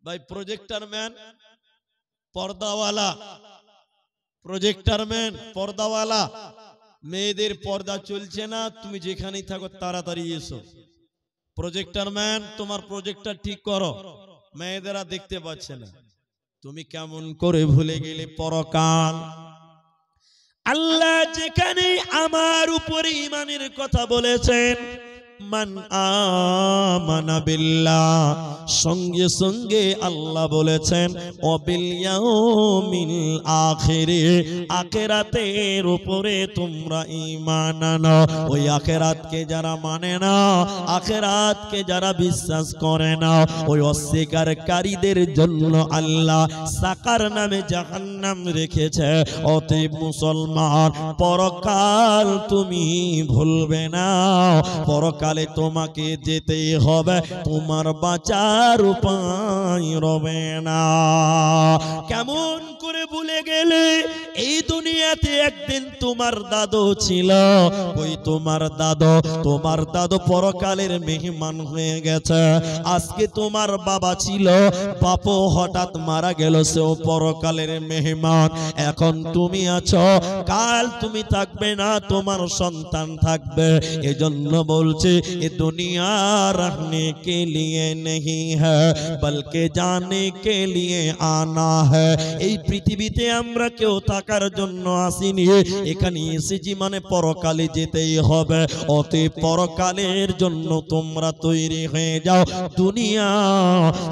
ভাই প্রজেক্টর ম্যান, পর্দাওয়ালা, প্রজেক্টর ম্যান, পর্দাওয়ালা, মেয়েদের পর্দা চলছে না, তুমি যেখানেই থাকো তাড়াতাড়ি এসো। প্রজেক্টর ম্যান, তোমার প্রজেক্টর ঠিক করো, মেয়েদেরা দেখতে পাচ্ছে না। তুমি কেমন করে ভুলে গেলে পরকাল? আল্লাহ যেখানে আমার উপরে ঈমানের কথা বলেছেন, মান আমানা বিল্লাহ, সঙ্গে সঙ্গে আল্লাহ বলেছেন ওয়াবিল ইয়াউমিল আখিরে, আখিরাতের উপরে তোমরা ঈমান আনো। ওই আখিরাতকে যারা মানে না, আখিরাতকে যারা বিশ্বাস করে না, ওই অস্বীকারীদের জন্য আল্লাহ সাকার নামে জাহান্নাম রেখেছে। অতএব মুসলমান, পরকাল তুমি ভুলবে না, পরকাল তোমাকে যেতেই হবে, তোমার বাঁচার উপায় রবে না। কেমন করে ভুলে গেলে? এই দুনিয়াতে একদিন তোমার দাদু ছিল। ওই তোমার দাদু পরকালের মেহমান হয়ে গেছে। আজকে তোমার বাবা ছিল, বাপও হঠাৎ মারা গেল, সেও পরকালের মেহমান। এখন তুমি আছো, কাল তুমি থাকবে না, তোমার সন্তান থাকবে। এজন্য বলছে ये दुनिया रहने के लिए नहीं है बल्कि जाने के लिए आना है। এই পৃথিবীতে আমরা কেউ থাকার জন্য আসিনি, এখানে এসেছি মানে পরকালে যেতেই হবে। অতএব পরকালের জন্য তোমরা তৈরি হয়ে যাও, দুনিয়া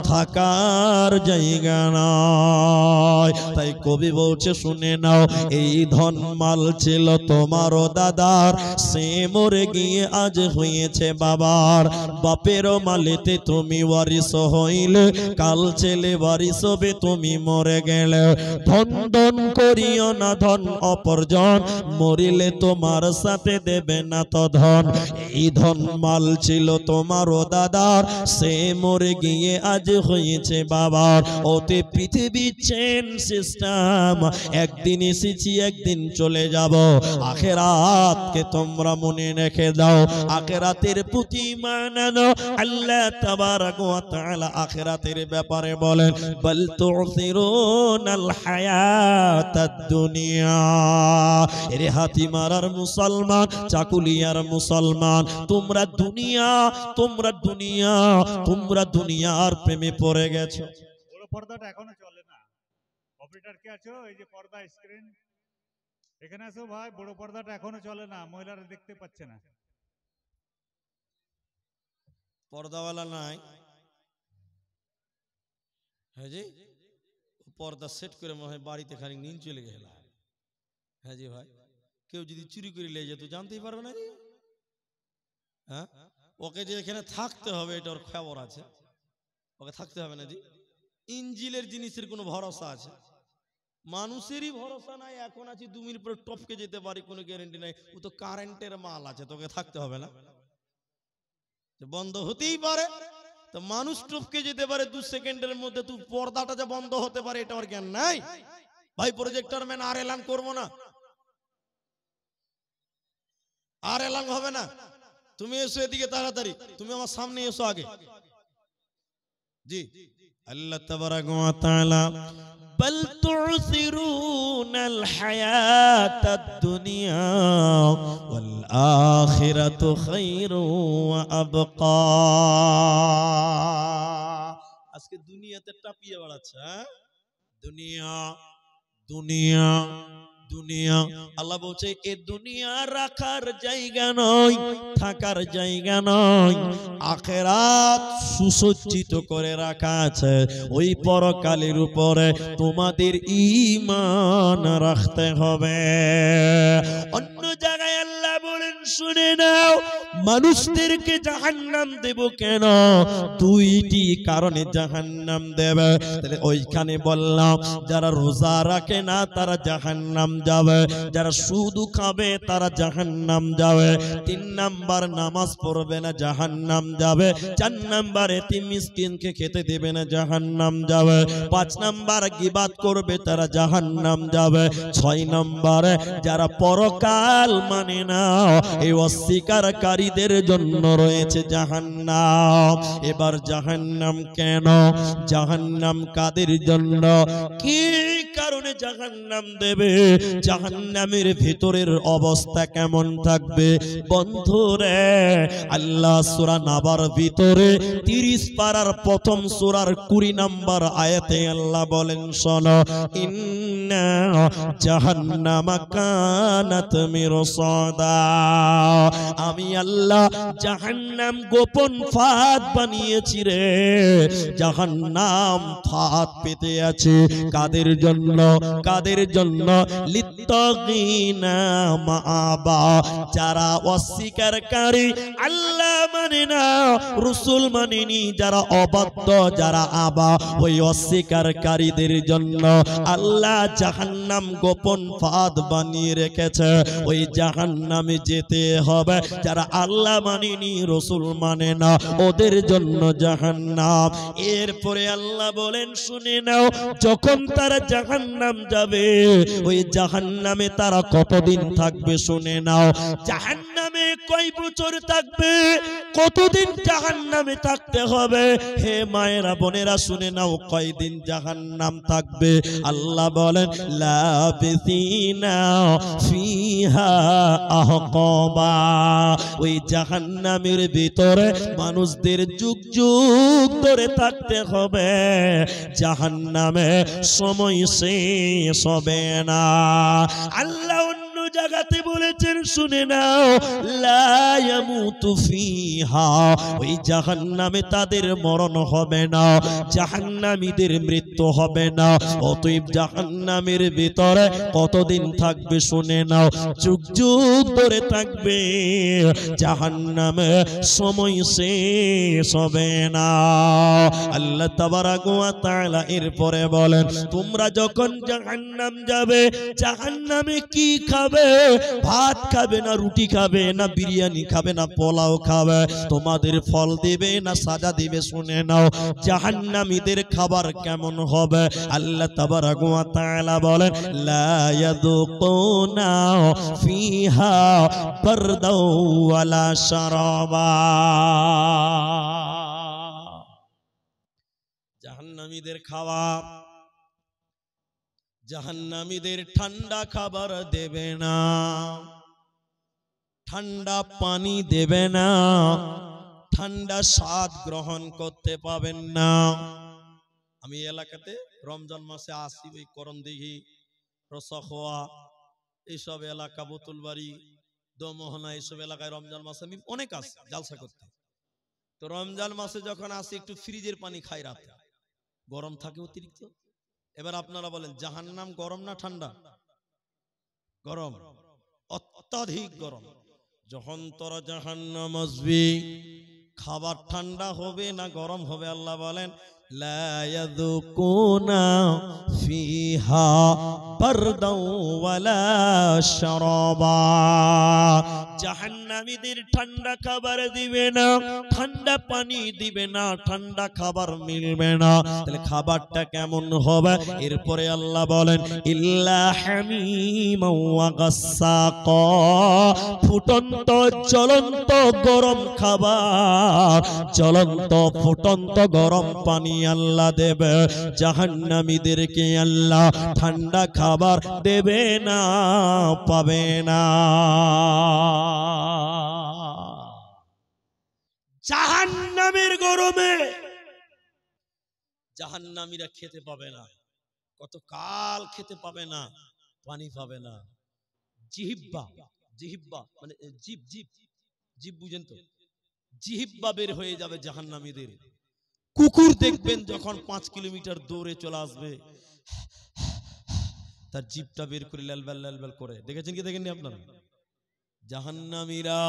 থাকার জায়গা নয়। তাই কবি বলছে শুনে নাও, এই ধন মাল ছিল তোমারও দাদার, সে মরে গিয়ে আজ হয়েছে বাবার। বাপেরও মালেতে তুমি ওয়ারিস হইলে, কাল ছেলে ওয়ারিস হবে তুমি মরে গেলে। ধন ধন করিও না ধন অপরজন, মরিলে তোমার সাথে দেবে না তো ধন। এই ধন মাল ছিল তোমারও দাদার, সে মরে গিয়ে আজ হয়েছে বাবার। ওতে পৃথিবী চেন সিস্টেম, একদিন এসেছি একদিন চলে যাব। আখিরাতকে তোমরা মনে রেখে দাও, আখিরাতের প্রতি ঈমান আনো। আল্লাহ তাবারাক ওয়া তাআলা আখিরাতের ব্যাপারে বলেন বাল তুসিরুনাল হায়াতাদ দুনিয়া। এরে হাতিমারার মুসলমান, চাকুলিয়ার মুসলমান, তোমরা দুনিয়ার প্রেমে পড়ে গেছো। বড় পর্দাটা এখনো চলে না। অপারেটর কে আছো? এই যে পর্দা স্ক্রিন, এখানে আসো ভাই। বড় পর্দাটা এখনো চলে না, মহিলারা দেখতে পাচ্ছে না। পর্দাওয়ালা নাই, হ্যাঁ জি, পর্দা সেট করে মনে হয় বাড়িতে খানিক নিন চলে গেল। হ্যাঁ জি ভাই, কেউ যদি চুরি করে নিয়ে যেত জানতেই পারবে না জি। হ্যাঁ, ওকে যে এখানে থাকতে হবে এটা ওর খবর আছে, ওকে থাকতে হবে না জি। ইঞ্জিলের জিনিসের কোনো ভরসা আছে? মানুষেরই ভরসা নাই। এখন আছি 2 মিনিট পরে টপকে যেতে পারি, কোনো গ্যারান্টি নাই। ও তো কারেন্টের মাল আছে, তোকে থাকতে হবে না, বন্ধ হতেই পারে। তো মানুষ টপকে যেতে পারে 2 সেকেন্ডের মধ্যে, তুই পর্দাটা যে বন্ধ হতে পারে এটা ওর জ্ঞান নাই ভাই। প্রজেক্টর ম্যান আর এলান করবো না, আর এলান হবে না। তুমি এসো এদিকে তাড়াতাড়ি, তুমি আমার সামনে এসো আগে। জি, আল্লাহ তাবারাক ওয়া তাআলা বল তুসিরুনাল হায়াতাদ দুনিয়া ওয়াল আখিরাতু খায়রু ওয়া আবকা। আজকে দুনিয়াতে টাপিয়ে বেড়াচ্ছে, দুনিয়া দুনিয়া দুনিয়া। আল্লাহ বলছে এ দুনিয়া রাখার জায়গা নয়, থাকার জায়গা নয়। আখিরাত সুসজ্জিত করে রাখা আছে। ওই পরকালের উপরে তোমাদের ঈমান রাখতে হবে। অন্য জায়গায় আল্লাহ বলেন শুনে নাও, মানুষদেরকে জাহান্নাম দেব কেন? 2টি কারণে জাহান্নাম দেবে। তাহলে ওইখানে বললাম যারা রোজা রাখে না তারা জাহান্নাম যাবে, যারা সুদ খাবে তারা জাহান্নাম যাবে। 3 নাম্বার নামাজ পড়বে না, জাহান্নাম যাবে। 4 নাম্বার এতিম মিসকিনকে খেতে দেবে না, জাহান্নাম যাবে। 5 নাম্বার গীবাত করবে তারা জাহান্নাম যাবে। 6 নাম্বারে যারা পরকাল মানে না, এই অস্বীকারীদের জন্য রয়েছে জাহান্নাম। এবার জাহান্নাম কেন? জাহান্নাম কাদের জন্য? কি কারণে কারণে জাহান্নাম দেবে, জাহান্নামের ভিতরের অবস্থা কেমন থাকবে বন্ধুরে? আল্লাহ সূরা নাবার ভিতরে 30 পারার প্রথম সূরার 20 নম্বর আয়াতে আল্লাহ বলেন, শোনো, ইন্না জাহান্নামা কানাত মিরসাদা, আমি আল্লাহ জাহান্নাম গোপন ফাঁদ বানিয়েছি রে। জাহান্নাম ফাঁদ পেতে আছে কাদের জন্য? কাদের জন্য? লিত্তাগিনা মাআবা, যারা অস্বীকারী, আল্লাহ মানে না, রাসূল মানেনি, যারা অবাধ্য, যারা আবা, ওই অস্বীকারীদের জন্য আল্লাহ জাহান্নাম গোপন ফাঁদ বানিয়ে রেখেছে। ওই জাহান্নামে যেতে হবে যারা আল্লাহ মানেনি, রাসূল মানে না, ওদের জন্য জাহান্নাম। এরপরে আল্লাহ বলেন, শুনে নাও, যখন তারা জাহান্নাম যাবে, ওই জাহান্নামে তারা কতদিন থাকবে শুনে নাও। জাহান্নামে কয় বছর থাকবে, কতদিন জাহান্নামে থাকতে হবে? হে মায়েরা বোনেরা শুনে নাও, কয়দিন জাহান্নাম থাকবে? আল্লাহ বলেন, লাবিসিনা ফিহা আহকাবা, ওই জাহান্নামের ভিতরে মানুষদের যুগ যুগ ধরে থাকতে হবে। জাহান্নামে সময় শেষ হবে না। আল্লাহ অন্য জায়গাতে বলেছেন, শুনে নাও, লা ইয়ামুতু ফিহা, ওই জাহান্নামে তাদের মরণ হবে না, জাহান্নামীদের মৃত্যু হবে না। অতএব জাহান্নামের ভিতরে কতদিন থাকবে শুনে নাও, যুগ যুগ ধরে থাকবে। জাহান্নামে সময় শেষ হবে না। আল্লাহ তাবারাক ওয়া তাআলা এরপরে বলেন, তোমরা যখন জাহান্নাম যাবে, জাহান্নামে কি খাবে? ভাত খাবে না, রুটি খাবে না, বিরিয়ানি খাবে না, পোলাও খাবে? তোমাদের ফল দিবে না সাজা দিবে? শুনে নাও জাহান্নামীদের খাবার কেমন হবে। আল্লাহ তাবারাক ওয়া তাআলা বলেন, লা ইয়াযুকুনা ফিহা বারদাও ওয়ালা শারাবা, জাহান্নামীদের খাবার, জাহান্নামীদের ঠান্ডা খাবার দেবে না, ঠান্ডা পানি দেবে না, ঠান্ডা স্বাদ গ্রহণ করতে পাবেন না। আমি এলাকাতে রমজান মাসে আসি, ওই করণদিঘি, রসখোয়া, এইসব এলাকা, বোতলবাড়ি, দোমোহনা, এইসব এলাকায় রমজান মাসে আমি অনেক আসি জালসা করতে। তো রমজান মাসে যখন আসি একটু ফ্রিজের পানি খাই, রাতে গরম থাকে অতিরিক্ত। এবার আপনারা বলেন, জাহান্নাম গরম না ঠান্ডা? গরম, অত্যাধিক গরম। যখন তোরা জাহান্নাম আসবি, খাবার ঠান্ডা হবে না গরম হবে? আল্লাহ বলেন, লা ইয়াযুকুনা ফিহা বারদাও ওয়ালা শারাবা, জাহান্নামীদের ঠান্ডা খাবার দিবে না, ঠান্ডা পানি দিবে না, ঠান্ডা খাবার মিলবে না। তাহলে খাবারটা কেমন হবে? এরপরে আল্লাহ বলেন, ইল্লা হামিমা ওয়া গাসসাকা, ফুটন্ত জ্বলন্ত গরম খাবার, জ্বলন্ত ফুটন্ত গরম পানি আল্লাহ দেবে। জাহান্নামীদেরকে আল্লাহ ঠান্ডা খাবার দেবে না, পাবে না। জাহান্নামের গরমে জাহান্নামীরা খেতে পাবে না, কতকাল খেতে পাবে না, পানি পাবে না। জিহিব্বা, জিহিব্বা মানে জিভ, জিভ, জিভ বুঝেন তো? জিহিব্বা বের হয়ে যাবে জাহান্নামীদের। কুকুর দেখবেন যখন 5 কিলোমিটার দৌড়ে চলে আসবে, তার জিভটা বের করে লালবাল লালবাল করে, দেখেছেন কি দেখেননি আপনারা? জাহান্নামীরা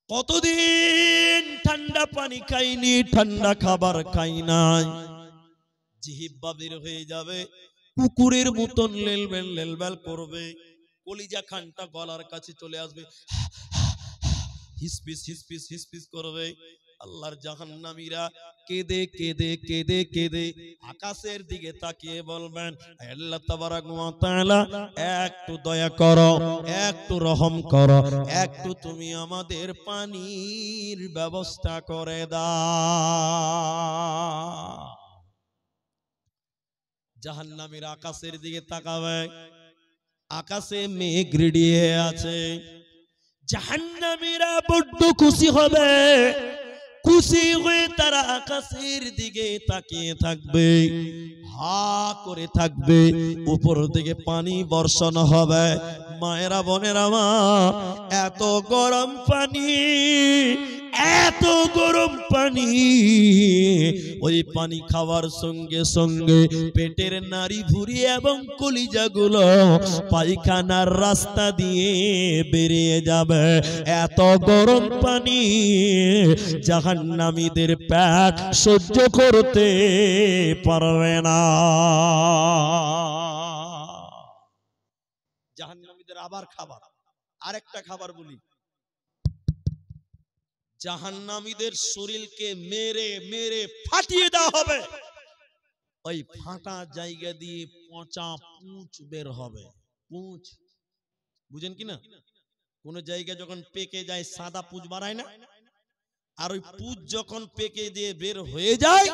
কতদিন ঠান্ডা পানি খায়নি, ঠান্ডা খাবার খাই নাই, জিহিব্বা বের হয়ে যাবে, কুকুরের মতন লেলবেল লেলবেল করবে, কলিজা খানটা গলার কাছে চলে আসবে, হিসপিস হিসপিস হিসপিস করবে। আল্লাহর জাহান্নামীরা কেঁদে কেঁদে কেঁদে কেঁদে আকাশের দিকে তাকিয়ে বলবেন, আল্লাহ তাবারাক ওয়া তাআলা, একটু দয়া করো, একটু রহম করো, একটু তুমি আমাদের পানির ব্যবস্থা করে দাও। জাহান্নামীর আকাশের দিকে তাকাবে, আকাশে মেঘ রেডিয়ে আছে। জাহান্নামীরা বড্ড খুশি হবে, খুশি হয়ে তারা আকাশের দিকে তাকিয়ে থাকবে, হা করে থাকবে। উপর থেকে পানি বর্ষণ হবে। মায়েরা বোনেরা আমার, এত গরম পানি, এত গরম পানি, ওই পানি খাওয়ার সঙ্গে সঙ্গে পেটের নাড়ি ভুঁড়ি এবং কলিজাগুলো পায়খানার রাস্তা দিয়ে বেরিয়ে যাবে। এত গরম পানি জাহান্নামীদের পেট সহ্য করতে পারবে না। জাহান্নামীদের আবার খাবার, আরেকটা খাবার বলি, জাহান্নামীদের শরীরকে মেরে মেরে ফাটিয়ে দেওয়া হবে। ওই ফাটা জায়গা দিয়ে পচা পুঁচ বের হবে। পুঁচ বুঝেন কিনা? কোন জায়গা যখন পেকে যায় সাদা পুঁচ বাড়ায় না, আর ওই পুঁচ যখন পেকে দিয়ে বের হয়ে যায়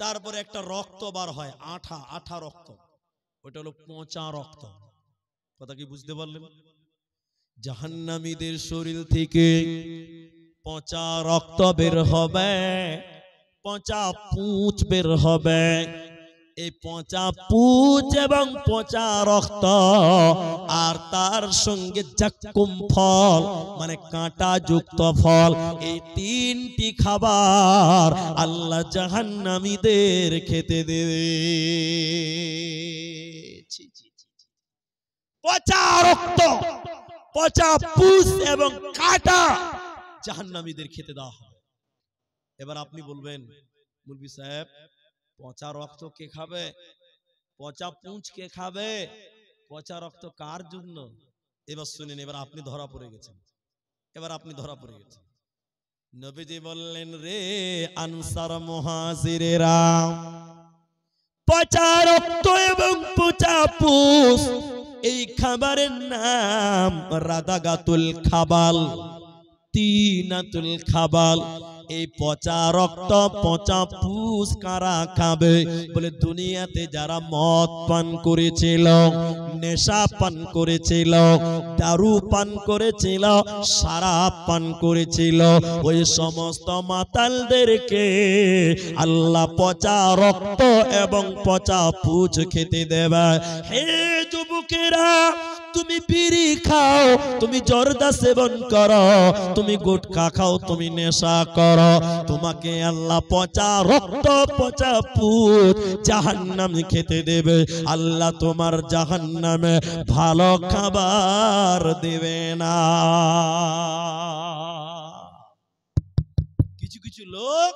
তারপরে একটা রক্ত বার হয়, আঠা আঠা রক্ত, ওটা হলো পচা রক্ত। কথা কি বুঝতে পারলেন? জাহান্নামীদের শরীর থেকে পচা রক্ত বের হবে, পচা পুঁচ বের হবে। এই পচা পুঁচ এবং পচা রক্ত আর তার সঙ্গে জাক্কুম ফল মানে কাঁটা যুক্ত ফল, এই তিনটি খাবার আল্লাহ জাহান্নামীদের খেতে দেবে। পচা রক্ত, পচা পুঁচ এবং কাঁটা জাহান্নামীদের খেতে দেওয়া হবে। এবার আপনি বলবেন, মুলবি সাহেব, পচা রক্ত কে খাবে? পচা পুঁচ কে খাবে? পচা রক্ত কার জন্য? এবার শুনেন, এবার আপনি ধরা পড়ে গেছেন, এবার আপনি ধরা পড়ে গেছেন। নবীজি বললেন, রে আনসার মুহাজিরেরা, পচা রক্ত এবং পচা পুঁচ এই খাবারের নাম রাদাগাতুল খাবাল, তিনাতুল খাবাল। এই পচা রক্ত পচা পুঁচ কারা খাবে? বলে দুনিয়াতে যারা মদ পান করেছিল, নেশা পান করেছিল, দারু পান করেছিল, শরাব পান করেছিল, ওই সমস্ত মাতালদেরকে আল্লাহ পচা রক্ত এবং পচা পুঁচ খেতে দেবে। হে যুবকেরা, তুমি বিড়ি খাও, তুমি জর্দা সেবন করো, তুমি গুটখা খাও, তুমি নেশা করো, তোমাকে আল্লাহ পচা রক্ত পচা পুঁচ জাহান্নামে খেতে দেবে। আল্লাহ তোমার জাহান্নামে ভালো খাবার দেবে না। কিছু কিছু লোক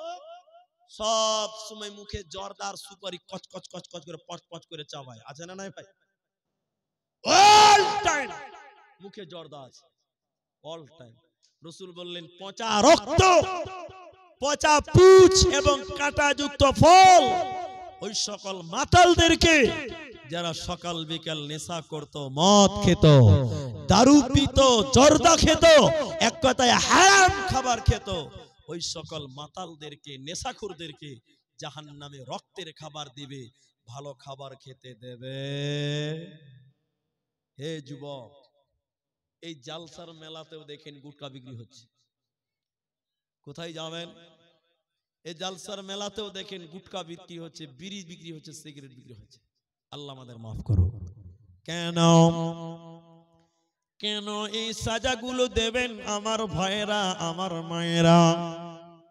সব সময় মুখে জর্দার সুপারি কচ কচ কচ কচ করে পচ পচ করে চাবায়, আছে না নাই ভাই? অল টাইম মুখে জর্দা আছে, অল টাইম। রাসূল বললেন, পচা রক্ত পচা পুঁচ এবং কাঁটাযুক্ত ফল ওই সকল মাতালদেরকে যারা সকাল বিকাল নেশা করত, মদ খেত, দারু পিত, জর্দা খেত, এক কথায় হারাম খাবার খেত, ওই সকল মাতালদেরকে, নেশাখোরদেরকে জাহান্নামে রক্তের খাবার দিবে, ভালো খাবার খেতে দেবে। হে যুবক, এই জালসার মেলাতেও দেখেন গুটকা বিক্রি হচ্ছে। কোথায় যাবেন? এই জালসার মেলাতেও দেখেন গুটকা বিক্রি হচ্ছে, বিড়ি বিক্রি হচ্ছে, সিগারেট বিক্রি হচ্ছে। আল্লাহ আমাদের মাফ করো। কেন কেন এই সাজাগুলো দেবেন আমার ভাইরা, আমার মায়েরা?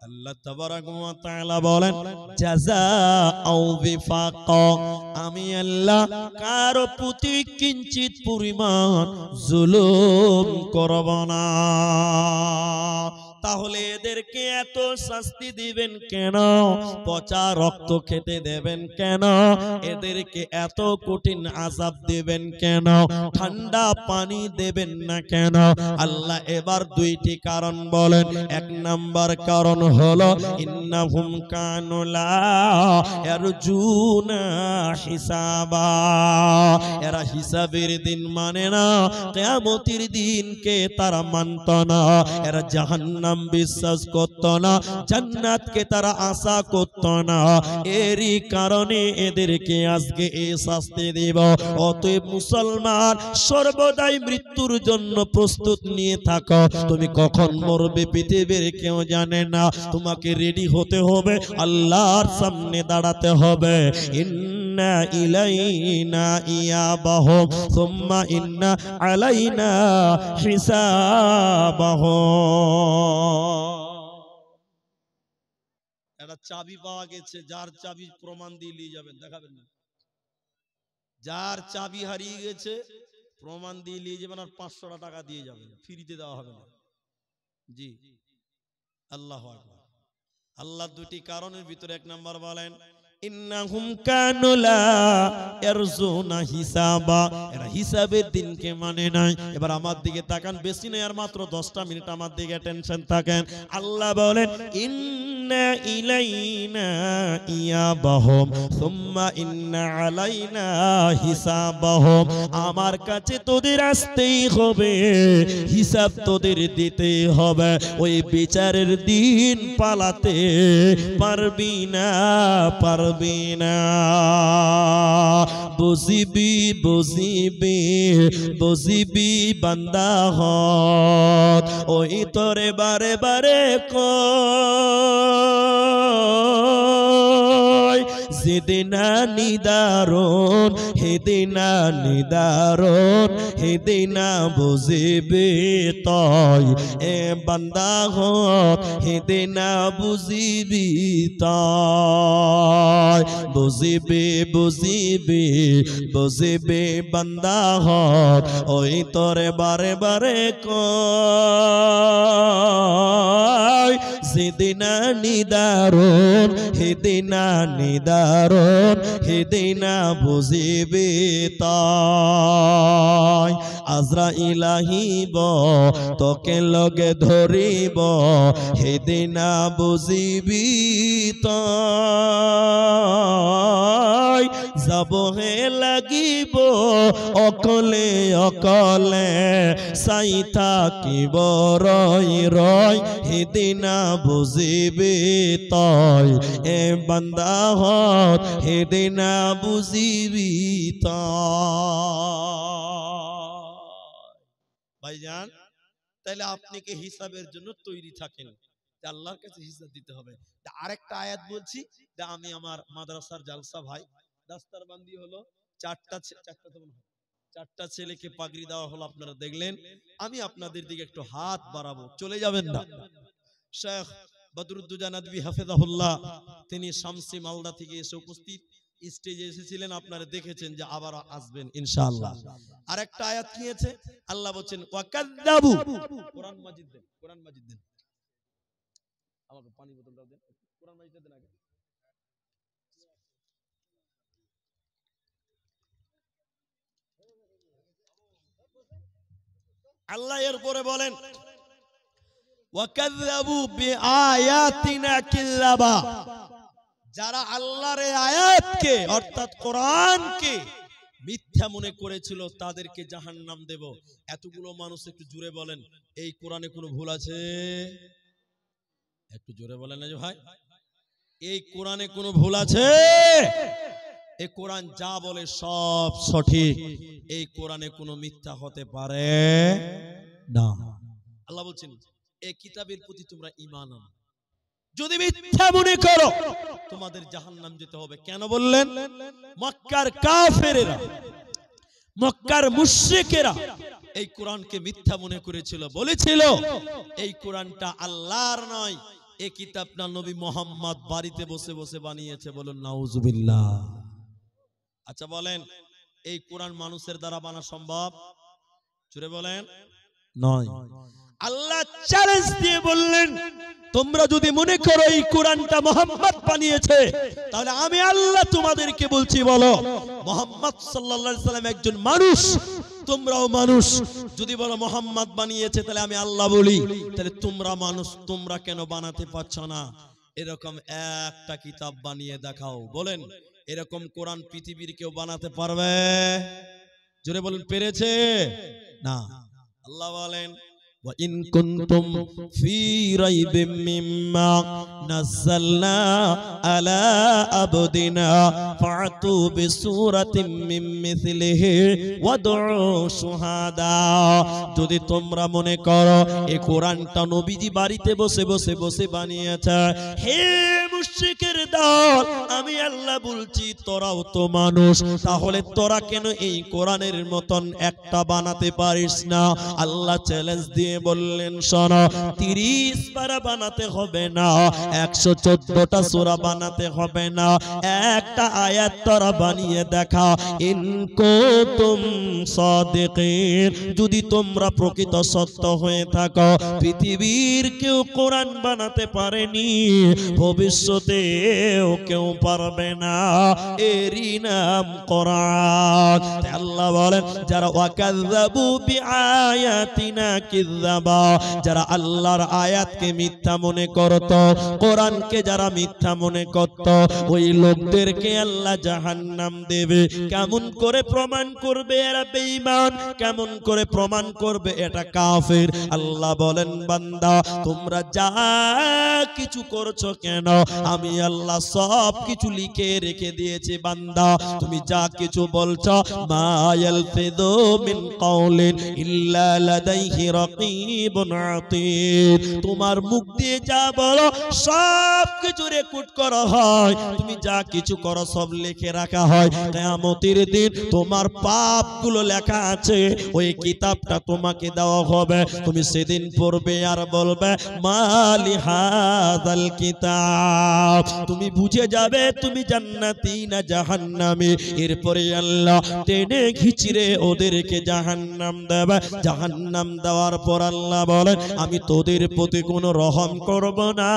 আল্লাহ তাবারাক ওয়া তাআলা বলেন, জাযাআউ বিফাকা, আমি আল্লাহ কারো প্রতি কিঞ্চিত পরিমাণ জুলুম করব না। তাহলে এদেরকে এত শাস্তি দিবেন কেন? পচা রক্ত খেতে দেবেন কেন? এদেরকে এত কঠিন আযাব দিবেন কেন? ঠান্ডা পানি দেবেন না কেন? আল্লাহ এবার দুইটি কারণ বলেন। এক নাম্বার কারণ হলো, ইন্নাহুম কানু লা ইয়ারজুনা হিসাবা, এরা হিসাবের দিন মানে না, কিয়ামতের দিনকে তারা মানত না, এরা জাহান্নাম জাহান্নাম বিশ্বাস করত না, জান্নাতকে তারা আশা করত না, এরই কারণে এদেরকে আজকে এই শাস্তি দেব। অতএব মুসলমান, সর্বদাই মৃত্যুর জন্য প্রস্তুত নিয়ে থাকো। তুমি কখন মরবে পৃথিবীর কেউ জানে না, তোমাকে রেডি হতে হবে, আল্লাহর সামনে দাঁড়াতে হবে। ইন্না ইলাইনা ইয়াবাহুম সুম্মা ইন্না আলাইনা হিসাবাহুম। একটা চাবি পাওয়া গেছে, যার চাবি প্রমাণ দিয়ে নিয়ে যাবেন, দেখাবেন না। যার চাবি হারিয়ে গেছে প্রমাণ দিয়ে নিয়ে যাবেন, আর 500 টাকা দিয়ে যাবেন, ফ্রিতে দেওয়া হবে না। জি, আল্লাহু আকবার। আল্লাহ দুটি কারণের ভিতরে এক নাম্বার বলেন, ইন্নাহুম কানু লা ইয়ারজুনা হিসাবা, এরা হিসাবের দিনকে মানে নাই। এবার আমার দিকে তাকান, বেশি নয় আর মাত্র 10টা মিনিট আমার দিকে টেনশন থাকেন। আল্লাহ বলেন, ইন্না ইলাইনা ইয়াবাহুম সুম্মা ইন্না আলাইনা হিসাবাহুম। আমার কাছে তোদের আসতেই হবে, হিসাব তোদের দিতে হবে। ওই বিচারের দিন পালাতে পারবি না, পারবি না। বুঝিবি বুঝিবি বুঝিবি বান্দা হত, ওই তোরে বারে বারে কয়, যেদিনা নিদারুন হেদিনা নিদারুন, হেদিনা বুঝিবি তয় এ বান্দা হত, হেদিনা বুঝিবি তয়। বুঝিবি বুঝিবি বুঝিবি বান্দা হত, ওই তোরে বারে বারে কয়, যেদিনা নিদারুন হেদিনা নিদারুন, হেদিনা বুঝিবি তাই। আজরাইল আহিব তোকে লগে ধরিব, হেদিনা বুঝিবি তাই। যাব হে লাগিব অকলে অকলে, চাই থাকিব রই রই, হেদিনা বুঝিবি তই এ বান্দা হত, হেদিনা বুঝিবি তই। ভাইজান, তাহলে আপনি কি হিসাবের জন্য তৈরি থাকেন, আল্লাহর কাছে হিসাব দিতে হবে। আরেকটা আয়াত বলছি, আমি আমার মাদ্রাসার জালসা ভাই দাস্তারবান্দি হলো, চারটা ছেলেকে পাগড়ি দেওয়া হলো, আপনারা দেখলেন। আমি আপনাদের দিকে একটু হাত বাড়াবো, চলে যাবেন না। শেখ বদরুদ্দোজা নদভী হাফেজাহুল্লাহ, তিনি শামসি মালদা থেকে এসে উপস্থিত, স্টেজে এসেছিলেন, আপনারা দেখেছেন যে আবার আসবেন ইনশাআল্লাহ। আরেকটা আয়াত কি আছে, আল্লাহ বলেন ওয়াকাযযাবু, কোরআন মাজিদ দেন, কোরআন মাজিদ দেন, আমাকে পানি বোতলটা দেন, কোরআন মাজিদ দেন আগে। আল্লাহ এরপরে বলেন ওয়াকাযযাবু বিআয়াতিনা কিল্লাবা, যারা আল্লাহর আয়াতকে অর্থাৎ কোরআনকে মিথ্যা মনে করেছিল তাদেরকে জাহান্নাম দেব। এতগুলো মানুষ একটু জোরে বলেন, এই কোরআনে কোনো ভুল আছে? একটু জোরে বলেন না যে ভাই, এই কোরআনে কোনো ভুল আছে? এই কোরআন যা বলে সব সঠিক, এই কোরআনে কোনো মিথ্যা হতে পারে না। আল্লাহ বলছেন এই কিতাবের প্রতি তোমরা ঈমান আনো, যদি মিথ্যা মনে করো তোমাদের জাহান্নাম যেতে হবে। কেন বললেন? মক্কার কাফেরেরা, মক্কার মুশরিকেরা এই কোরআনকে মিথ্যা মনে করেছিল, বলেছিল এই কোরআনটা আল্লাহর নয়, এই কিতাবটা নবী মুহাম্মদ বাড়িতে বসে বসে বানিয়েছে। বলুন নাউজুবিল্লাহ। আচ্ছা বলেন, এই কোরআন মানুষের দ্বারা বানা সম্ভব? জোরে বলেন নয়। আল্লাহ চ্যালেঞ্জ দিয়ে বললেন, তোমরা যদি মনে করো এই কোরআনটা মুহাম্মদ বানিয়েছে, তাহলে আমি আল্লাহ তোমাদেরকে বলছি, বলো মুহাম্মদ সাল্লাল্লাহু আলাইহি সাল্লাম একজন মানুষ, তোমরাও মানুষ। যদি বলো মুহাম্মদ বানিয়েছে, তাহলে আমি আল্লাহ বলি, তাহলে তোমরা মানুষ, তোমরা কেন বানাতে পারছো না? এরকম একটা কিতাব বানিয়ে দেখাও। বলেন এরকম কোরআন পৃথিবীর কেউ বানাতে পারবে? জোরে বলুন, পেরেছে? না। আল্লাহ বলেন وإن كنتم في ريب مما نزلنا على عبدنا فأتوا بسورة من مثله وادعوا شهداء যদি তোমরা মনে করো এই কোরআনটা নবীজি বাড়িতে বসে বসে বসে বানিয়েছে, হে মুশরিকের দল, আমি আল্লাহ বলছি তোরাও তো মানুষ, তাহলে তোরা কেন এই কোরআনের মতন একটা বানাতে পারিস না? আল্লাহ চ্যালেঞ্জ দিয়ে বললেন শোনো, 30 পারা বানাতে হবে না, 114টা সূরা বানাতে হবে না, একটা আয়াত তোরা বানিয়ে দেখা। ইন কুনতুম সাদিকিন, যদি তোমরা প্রকৃত সত্য হয়ে থাকো, পৃথিবীর কেউ কোরআন বানাতে পারেনি, ভবিষ্যতেও কেউ পারবে না, এরই নাম কোরআন। আল্লাহ বলেন যারা ওয়াকাযাবু বিআয়াতিনা কিযাবা, যারা আল্লাহর আয়াতকে মিথ্যা মনে করত, কোরআনকে যারা মিথ্যা মনে করত, ওই লোকদেরকে আল্লাহ জাহান্নাম দেবে। কেমন করে প্রমাণ করবে এরা বেঈমান? কেমন করে প্রমাণ করবে এটা কাফের? আল্লাহ বলেন বান্দা তোমরা যা কিছু করছো কেন, আমি আল্লাহ সব কিছু লিখে রেখে দিয়েছি। বান্দা তুমি যা কিছু বলছো, মা ইয়ালফিযু মিন কাওলিন ইল্লা লাদাইহি রাকীবুন আতীদ, তোমার মুখ দিয়ে যা বলো সব কিছু রেকর্ড করা হয়, তুমি যা কিছু করো সব লিখে রাখা হয়। কিয়ামতের দিন তোমার পাপগুলো লেখা আছে, ওই কিতাবটা তোমাকে দেওয়া হবে, তুমি সেদিন পড়বে আর বলবে মালি হাযাল কিতাব, তুমি বুঝে যাবে তুমি জান্নাতি না জাহান্নামী। এরপরে আল্লাহ টেনে ঘিচড়ে ওদেরকে জাহান্নাম দেবে। জাহান্নাম দেওয়ার পর আল্লাহ বলেন আমি তোদের প্রতি কোনো রহম করব না,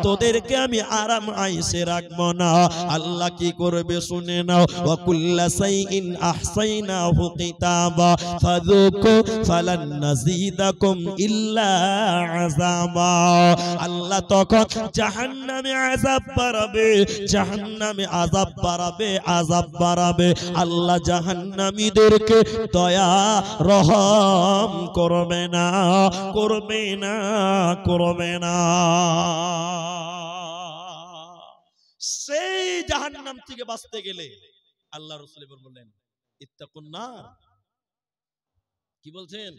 তোদেরকে আমি আরাম আইসে রাখবো না। আল্লাহ কি করবে শুনে নাও, ওয়া কুল্লা শাইইন আহসাইনাহু কিতাবা ফাযুকু ফালান নাযীদাকুম ইল্লা আযাবা। আল্লাহ তখন জাহান্নামে আযাব বাড়াবে, জাহান্নামে আযাব বাড়াবে, আযাব বাড়াবে। আল্লাহ জাহান্নামীদেরকে দয়া রহম করবে না, করবে না, করবে না। সেই জাহান্নাম থেকে বাঁচতে গেলে আল্লাহ রাসূল বললেন ইত্তাকুন নার। কি বলছেন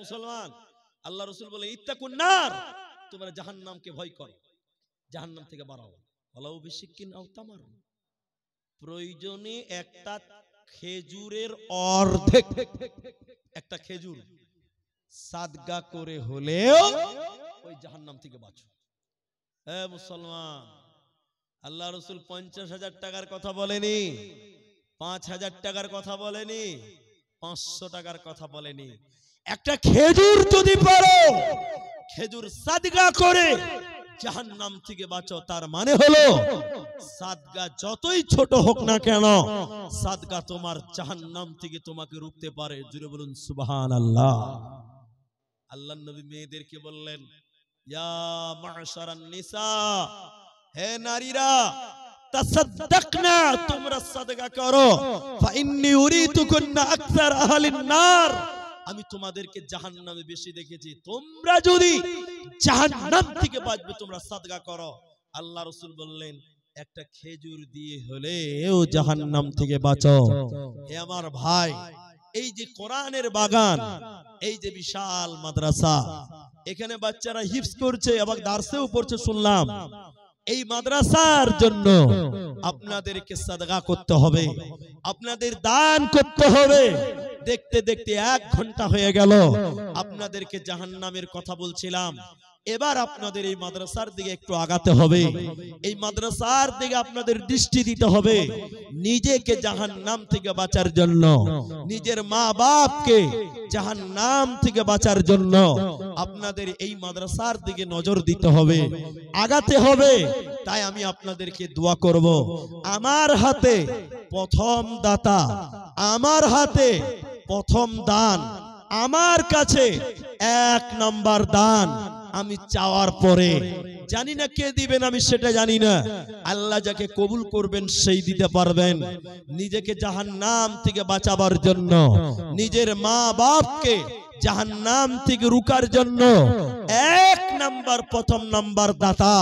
মুসলমান? আল্লাহ রাসূল বলে ইত্তাকুন নার, তোমরা জাহান্নামকে ভয় করো, জাহান্নাম থেকে বাঁচাও। ওয়ালাউ বিশিক্কিন আও তামার, প্রয়োজনে একটা খেজুরের অর্ধেক, একটা খেজুর সাদগা করে হলেও ওই জাহান্নাম থেকে বাঁচো। মুসলমান, আল্লাহ রাসূল 50,000 টাকার কথা বলেনি, 5,000 টাকার কথা বলেনি, 500 টাকার কথা বলেনি। একটা খেজুর যদি পারো, খেজুর সাদগা করে জাহান্নাম থেকে বাঁচো, তার মানে হলো সাদগা যতই ছোট হোক না কেন, সাদগা তোমার জাহান্নাম থেকে তোমাকে রুখতে পারে। জুড়ে বলুন সুবহানাল্লাহ। আল্লাহর নবী মেয়েদেরকে বললেন ইয়া মা'শারান নিসা, হে নারীরা, তাসাদদাকনা, তোমরা সাদগা করো, ফা ইন্নী উরিতুকুন্না আকসার আহলিন নার, আমি তোমাদেরকে জাহান্নামে বেশি দেখেছি, তোমরা যদি জাহান্নাম থেকে বাঁচবে তোমরা সাদগা করো। আল্লাহ রাসূল বললেন একটা খেজুর দিয়ে হলেও জাহান্নাম থেকে বাঁচো। হে আমার ভাই, এই যে কোরআনের বাগান, এই যে বিশাল মাদ্রাসা, এখানে বাচ্চারা হিফজ করছে, আবার দার্সেও পড়ছে শুনলাম। এই মাদ্রাসার জন্য আপনাদেরকে সাদগা করতে হবে, আপনাদের দান করতে হবে। দেখতে দেখতে 1 ঘন্টা হয়ে গেল, আপনাদেরকে জাহান্নামের কথা বলছিলাম। এবার আপনাদের এই মাদ্রাসার দিকে একটু আগাতে হবে, এই মাদ্রাসার দিকে আপনাদের দৃষ্টি দিতে হবে। নিজেকে জাহান্নাম থেকে বাঁচার জন্য, নিজের মা বাপকে জাহান্নাম থেকে বাঁচার জন্য আপনাদের এই মাদ্রাসার দিকে নজর দিতে হবে, আগাতে হবে। তাই আমি আপনাদেরকে দোয়া করব, আমার হাতে প্রথম দাতা, আমার হাতে প্রথম দান, আমার কাছে 1 নম্বর দান আমি চাওয়ার পরে, জানি না কে দিবেন, আমি সেটা জানি না, আল্লাহ যাকে কবুল করবেন সেই দিতে পারবেন। নিজেকে জাহান্নাম থেকে বাঁচাবার জন্য, নিজের মা বাপকে জাহান্নাম থেকে রুকার জন্য প্রথম নাম্বার দাতা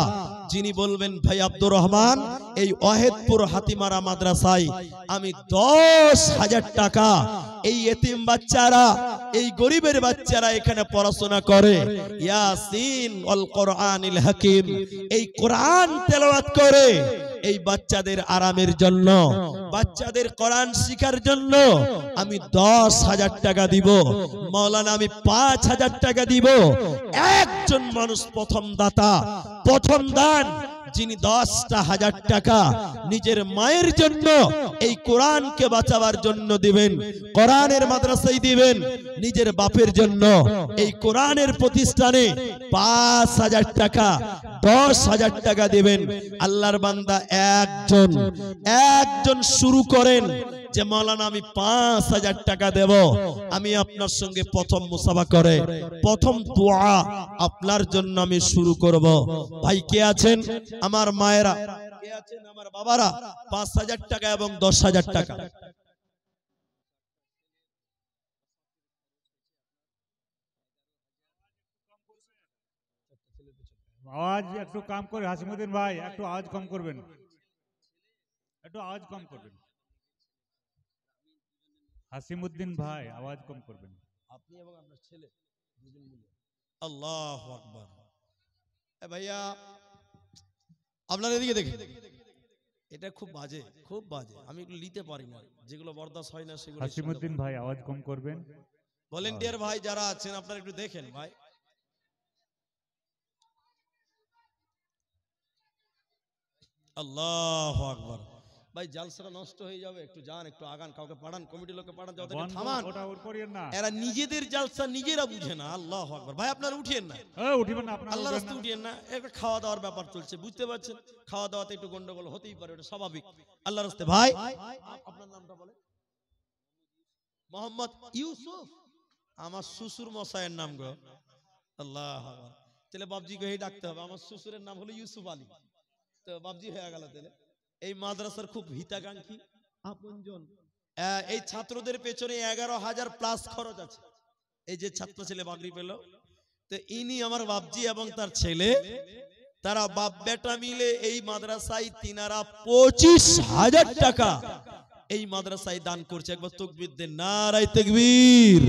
যিনি বলবেন ভাই আব্দুর রহমান, এই ওয়াহেদপুর হাতিমারা মাদ্রাসায় আমি 10,000 টাকা এই এতিম বাচ্চারা, এই গরিবের বাচ্চারা এখানে পড়াশোনা করে, ইয়াসিন ওয়াল কোরআনিল হাকিম, এই কোরআন তেলাওয়াত করে এই বাচ্চাদের আরামের জন্য, বাচ্চাদের কোরআন শিখার জন্য আমি 10,000 টাকা দিব। মাওলানা আমি 5,000 টাকা দিব। একজন মানুষ প্রথম দাতা, প্রথম দান, যিনি 10,000 টাকা নিজের মায়ের জন্য এই কোরআনকে বাঁচাবার জন্য দিবেন, কোরআনের মাদ্রাসায় দিবেন, নিজের বাপের জন্য এই কোরআনের প্রতিষ্ঠানে 5,000 টাকা 10,000 টাকা দিবেন। আল্লাহর বান্দা একজন শুরু করেন যে মাওলানা আমি 5,000 টাকা দেব, আমি আপনার সঙ্গে প্রথম মুসাফা করে প্রথম দোয়া আপনার জন্য আমি শুরু করব। ভাই কে আছেন? আমার মায়েরা কে আছেন? আমার বাবারা 5,000 টাকা এবং 10,000 টাকা। আওয়াজ একটু কম করে, হাসিমুদ্দিন ভাই একটু আওয়াজ কম করবেন, একটু আওয়াজ কম করবেন। হাসিমুদ্দিন ভাই আওয়াজ কম করবেন। আপনি এবং আপনার ছেলে দুজন মিলে। আল্লাহু আকবার। ভাইয়া আপনার এদিকে দেখেন, এটা খুব বাজে, খুব বাজে, আমি এগুলো নিতে পারি না, যেগুলো বরদাস্ত হয় না সেগুলো। হাসিমুদ্দিন ভাই আওয়াজ কম করবেন। ভলেন্টিয়ার ভাই যারা আছেন আপনারা একটু দেখেন ভাই। আল্লাহু আকবার। ভাই জালসাটা নষ্ট হয়ে যাবে, একটু যান, একটু আগান, কাউকে পাঠান, কমিটির লোককে পাঠান, যাও তাকে থামান। ওটা ওর করিয়েন না, এরা নিজেদের জালসা নিজেরা বুঝে না। আল্লাহু আকবার। ভাই আপনারা উঠিয়েন না, উঠিবেন না, আপনারা আল্লাহর রাস্তায় উঠিয়েন না। একটা খাওয়া দাওয়ার ব্যাপার চলছে, বুঝতে পারছেন, খাওয়া দাওয়াতে একটু গন্ডগোল হতেই পারে, ওটা স্বাভাবিক। আল্লাহর রাস্তায় ভাই, আপনার নামটা বলেন। মোহাম্মদ ইউসুফ, আমার শ্বশুর মশাইয়ের নাম গো। আল্লাহ, তাহলে বাবজিকে ডাকতে হবে। আমার শ্বশুরের নাম হলো ইউসুফ আলী, তো বাবজি হয়ে গেল। তাহলে এই মাদ্রাসার খুব হিতাকাঙ্ক্ষী আপনজন। এই ছাত্রদের পেছনে 11,000 প্লাস খরচ আছে। এই যে ছাত্র ছেলে বাগরি পেল, তো ইনি আমার বাবজি এবং তার ছেলে, তারা বাপ বেটা মিলে এই মাদ্রাসায় তিনারা 25,000 টাকা এই মাদ্রাসায় দান করছে। একবার তাকবীর দেন, নারায়ে তাকবীর,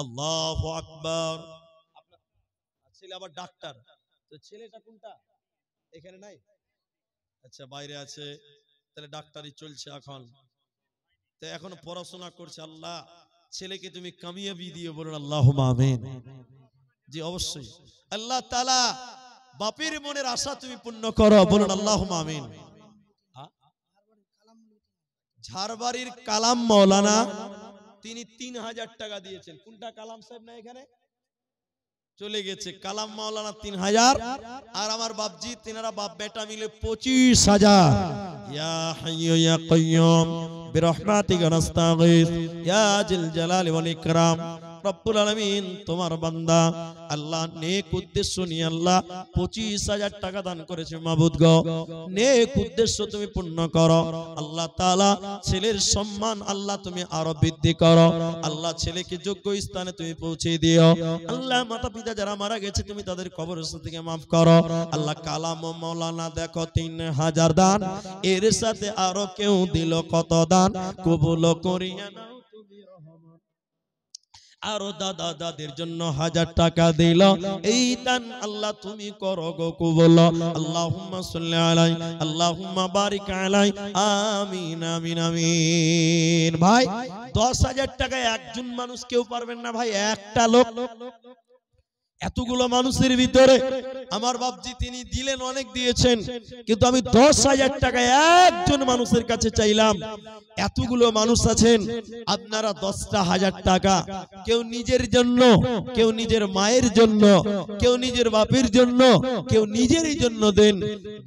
আল্লাহু আকবার। আপনার ছেলে আবার ডাক্তার, তো ছেলেটা কোনটা? এখানে নাই, আচ্ছা বাইরে আছে। তাহলে ডাক্তারি চলছে এখন, তো এখন পড়াশোনা করছে। আল্লাহ ছেলেকে তুমি কামিয়াবি দিও, বলুন আল্লাহুম্মা আমিন। জি অবশ্যই, আল্লাহ তাআলা বাপের মনের আশা তুমি পূর্ণ করো, বলুন আল্লাহুম্মা আমিন। ঝাড়বাড়ির কালাম মাওলানা, তিনি 3,000 টাকা দিয়েছেন। কোনটা? কালাম সাহেব না, এখানে চলে গেছে। কালাম মাওলানা 3,000, আর আমার বাপজি তিনারা বাপ বেটা মিলে 25,000। ইয়া হাইয়্যু ইয়া কাইয়্যুম বিরহমাতিকা নাস্তাগীস ইয়া জিল জালালি ওয়াল ইকরাম। রব্বুল আলামিন তোমার বান্দা আল্লাহ নেক উদ্দেশ্য নিয়ে আল্লাহ 25,000 টাকা দান করেছে। মাবুদ গো, নেক উদ্দেশ্য তুমি পূর্ণ করো। আল্লাহ তাআলা ছেলের সম্মান আল্লাহ তুমি আরো বৃদ্ধি করো। আল্লাহ ছেলেকে যোগ্য স্থানে তুমি পৌঁছে দিও। আল্লাহ মাতা পিতা যারা মারা গেছে তুমি তাদের কবরস্থান থেকে মাফ করো। আল্লাহ কালাম ও মাওলানা দেখো 3,000 দান, এর সাথে আরো কেউ দিল কত দান, কবুল করিয়া নাও তুমি রহমান। আরো দাদা দাদের জন্য 1,000 টাকা দিল, এই দান আল্লাহ তুমি করো গো কবুল। আল্লাহুম্মা সাল্লি আলাই, আল্লাহুম্মা বারিক আলাই, আমিন আমিন আমিন। ভাই 10,000 টাকায় একজন মানুষ কেউ পারবেন না ভাই, একটা লোক। এতগুলো মানুষের ভিতরে আমার বাপজি তিনি দিলেন, অনেক দিয়েছেন, কিন্তু আমি 10,000 টাকা একজন মানুষের কাছে চাইলাম। এতগুলো মানুষ আছেন, আপনারা 10,000 টাকা কেউ নিজের জন্য, কেউ নিজের মায়ের জন্য, কেউ নিজের বাপের জন্য, কেউ নিজেরই জন্য দেন।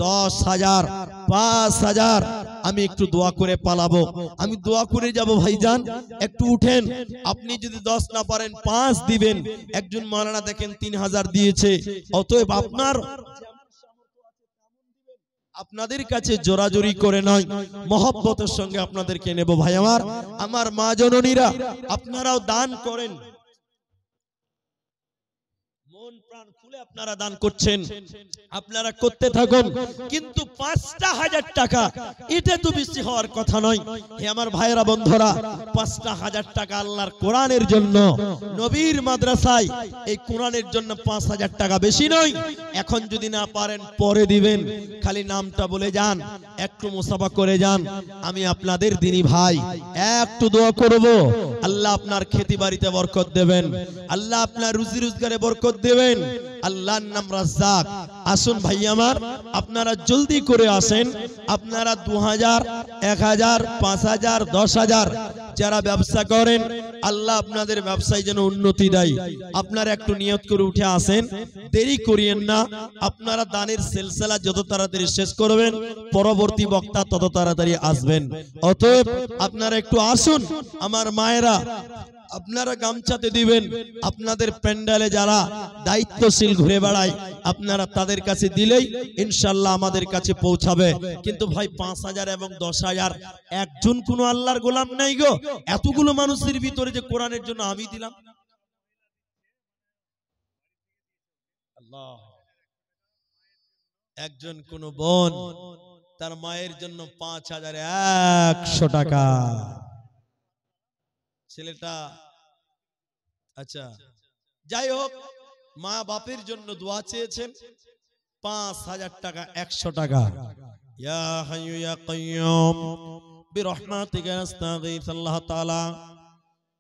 10,000, 5,000 আমি একটু দোয়া করে পালাবো, আমি দোয়া করে যাব। ভাইজান একটু উঠেন, আপনি যদি 10 না পারেন 5 দিবেন। একজন মাওলানা দেখেন 3,000 দিয়েছে, অতএব আপনাদের কাছে জোরাজুরি করে নয়, মহব্বতের সঙ্গে আপনাদেরকে নেব। ভাই আমার মা জননীরা, আপনারাও দান করেন। মন প্রাণ খুলে আপনারা দান করছেন, আপনারা করতে থাকুন, কিন্তু ৫,০০০ টাকা এটা তো বেশি হওয়ার কথা নয়। হে আমার ভাইয়েরা বন্ধুরা, ৫,০০০ টাকা আল্লাহর কোরআনের জন্য, নবীর মাদ্রাসায় এই কোরআনের জন্য ৫,০০০ টাকা বেশি নয়। এখন যদি না পারেন পরে দিবেন, খালি নামটা বলে যান, একটু মুসাফা করে যান। আমি আপনাদের দিনী ভাই, একটু দোয়া করব, আল্লাহ আপনার খেতি বাড়িতে বরকত দেবেন, আল্লাহ আপনার রুজি রোজগারে বরকত দেবেন। আল্লাহর নাম রাজ্জাক। আসুন ভাই আমার, আপনারা জলদি করে আসেন। আপনারা ২০০০, ১০০০, ৫,০০০, ১০,০০০ যারা ব্যবসা করেন, আল্লাহ আপনাদের ব্যবসায় যেন উন্নতি দেয়। আপনারা একটু নিয়ত করে উঠে আসেন, দেরি করিয়েন না। আপনারা দানের সিলসিলা যত তাড়াতাড়ি শেষ করবেন, পরবর্তী বক্তা তত তাড়াতাড়ি আসবেন। অতএব আপনারা একটু আসুন। আমার মায়েরা, আপনারা গামছাতে দিবেন, আপনাদের প্যান্ডেলে যারা দায়িত্বশীল ঘুরে বেড়ায়, আপনারা তাদের কাছে দিলেই ইনশাআল্লাহ আমাদের কাছে পৌঁছাবে। কিন্তু ভাই ৫,০০০ এবং ১০,০০০ একজন কোন আল্লাহর গোলাম নাই গো। এতগুলো মানুষের ভিতরে যে কোরআনের জন্য আমি দিলাম, আল্লাহ, একজন কোন বোন তার মায়ের জন্য ৫,১০০ টাকা, ছেলেটা, আচ্ছা যাই হোক, মা বাপের জন্য দোয়া চেয়েছেন, ৫,০০০ টাকা, ১০০ টাকা। ইয়া হাইয়্যু ইয়া কাইয়্যুম বিরহমাতিকা নাস্তাগীথ। আল্লাহ তাআলা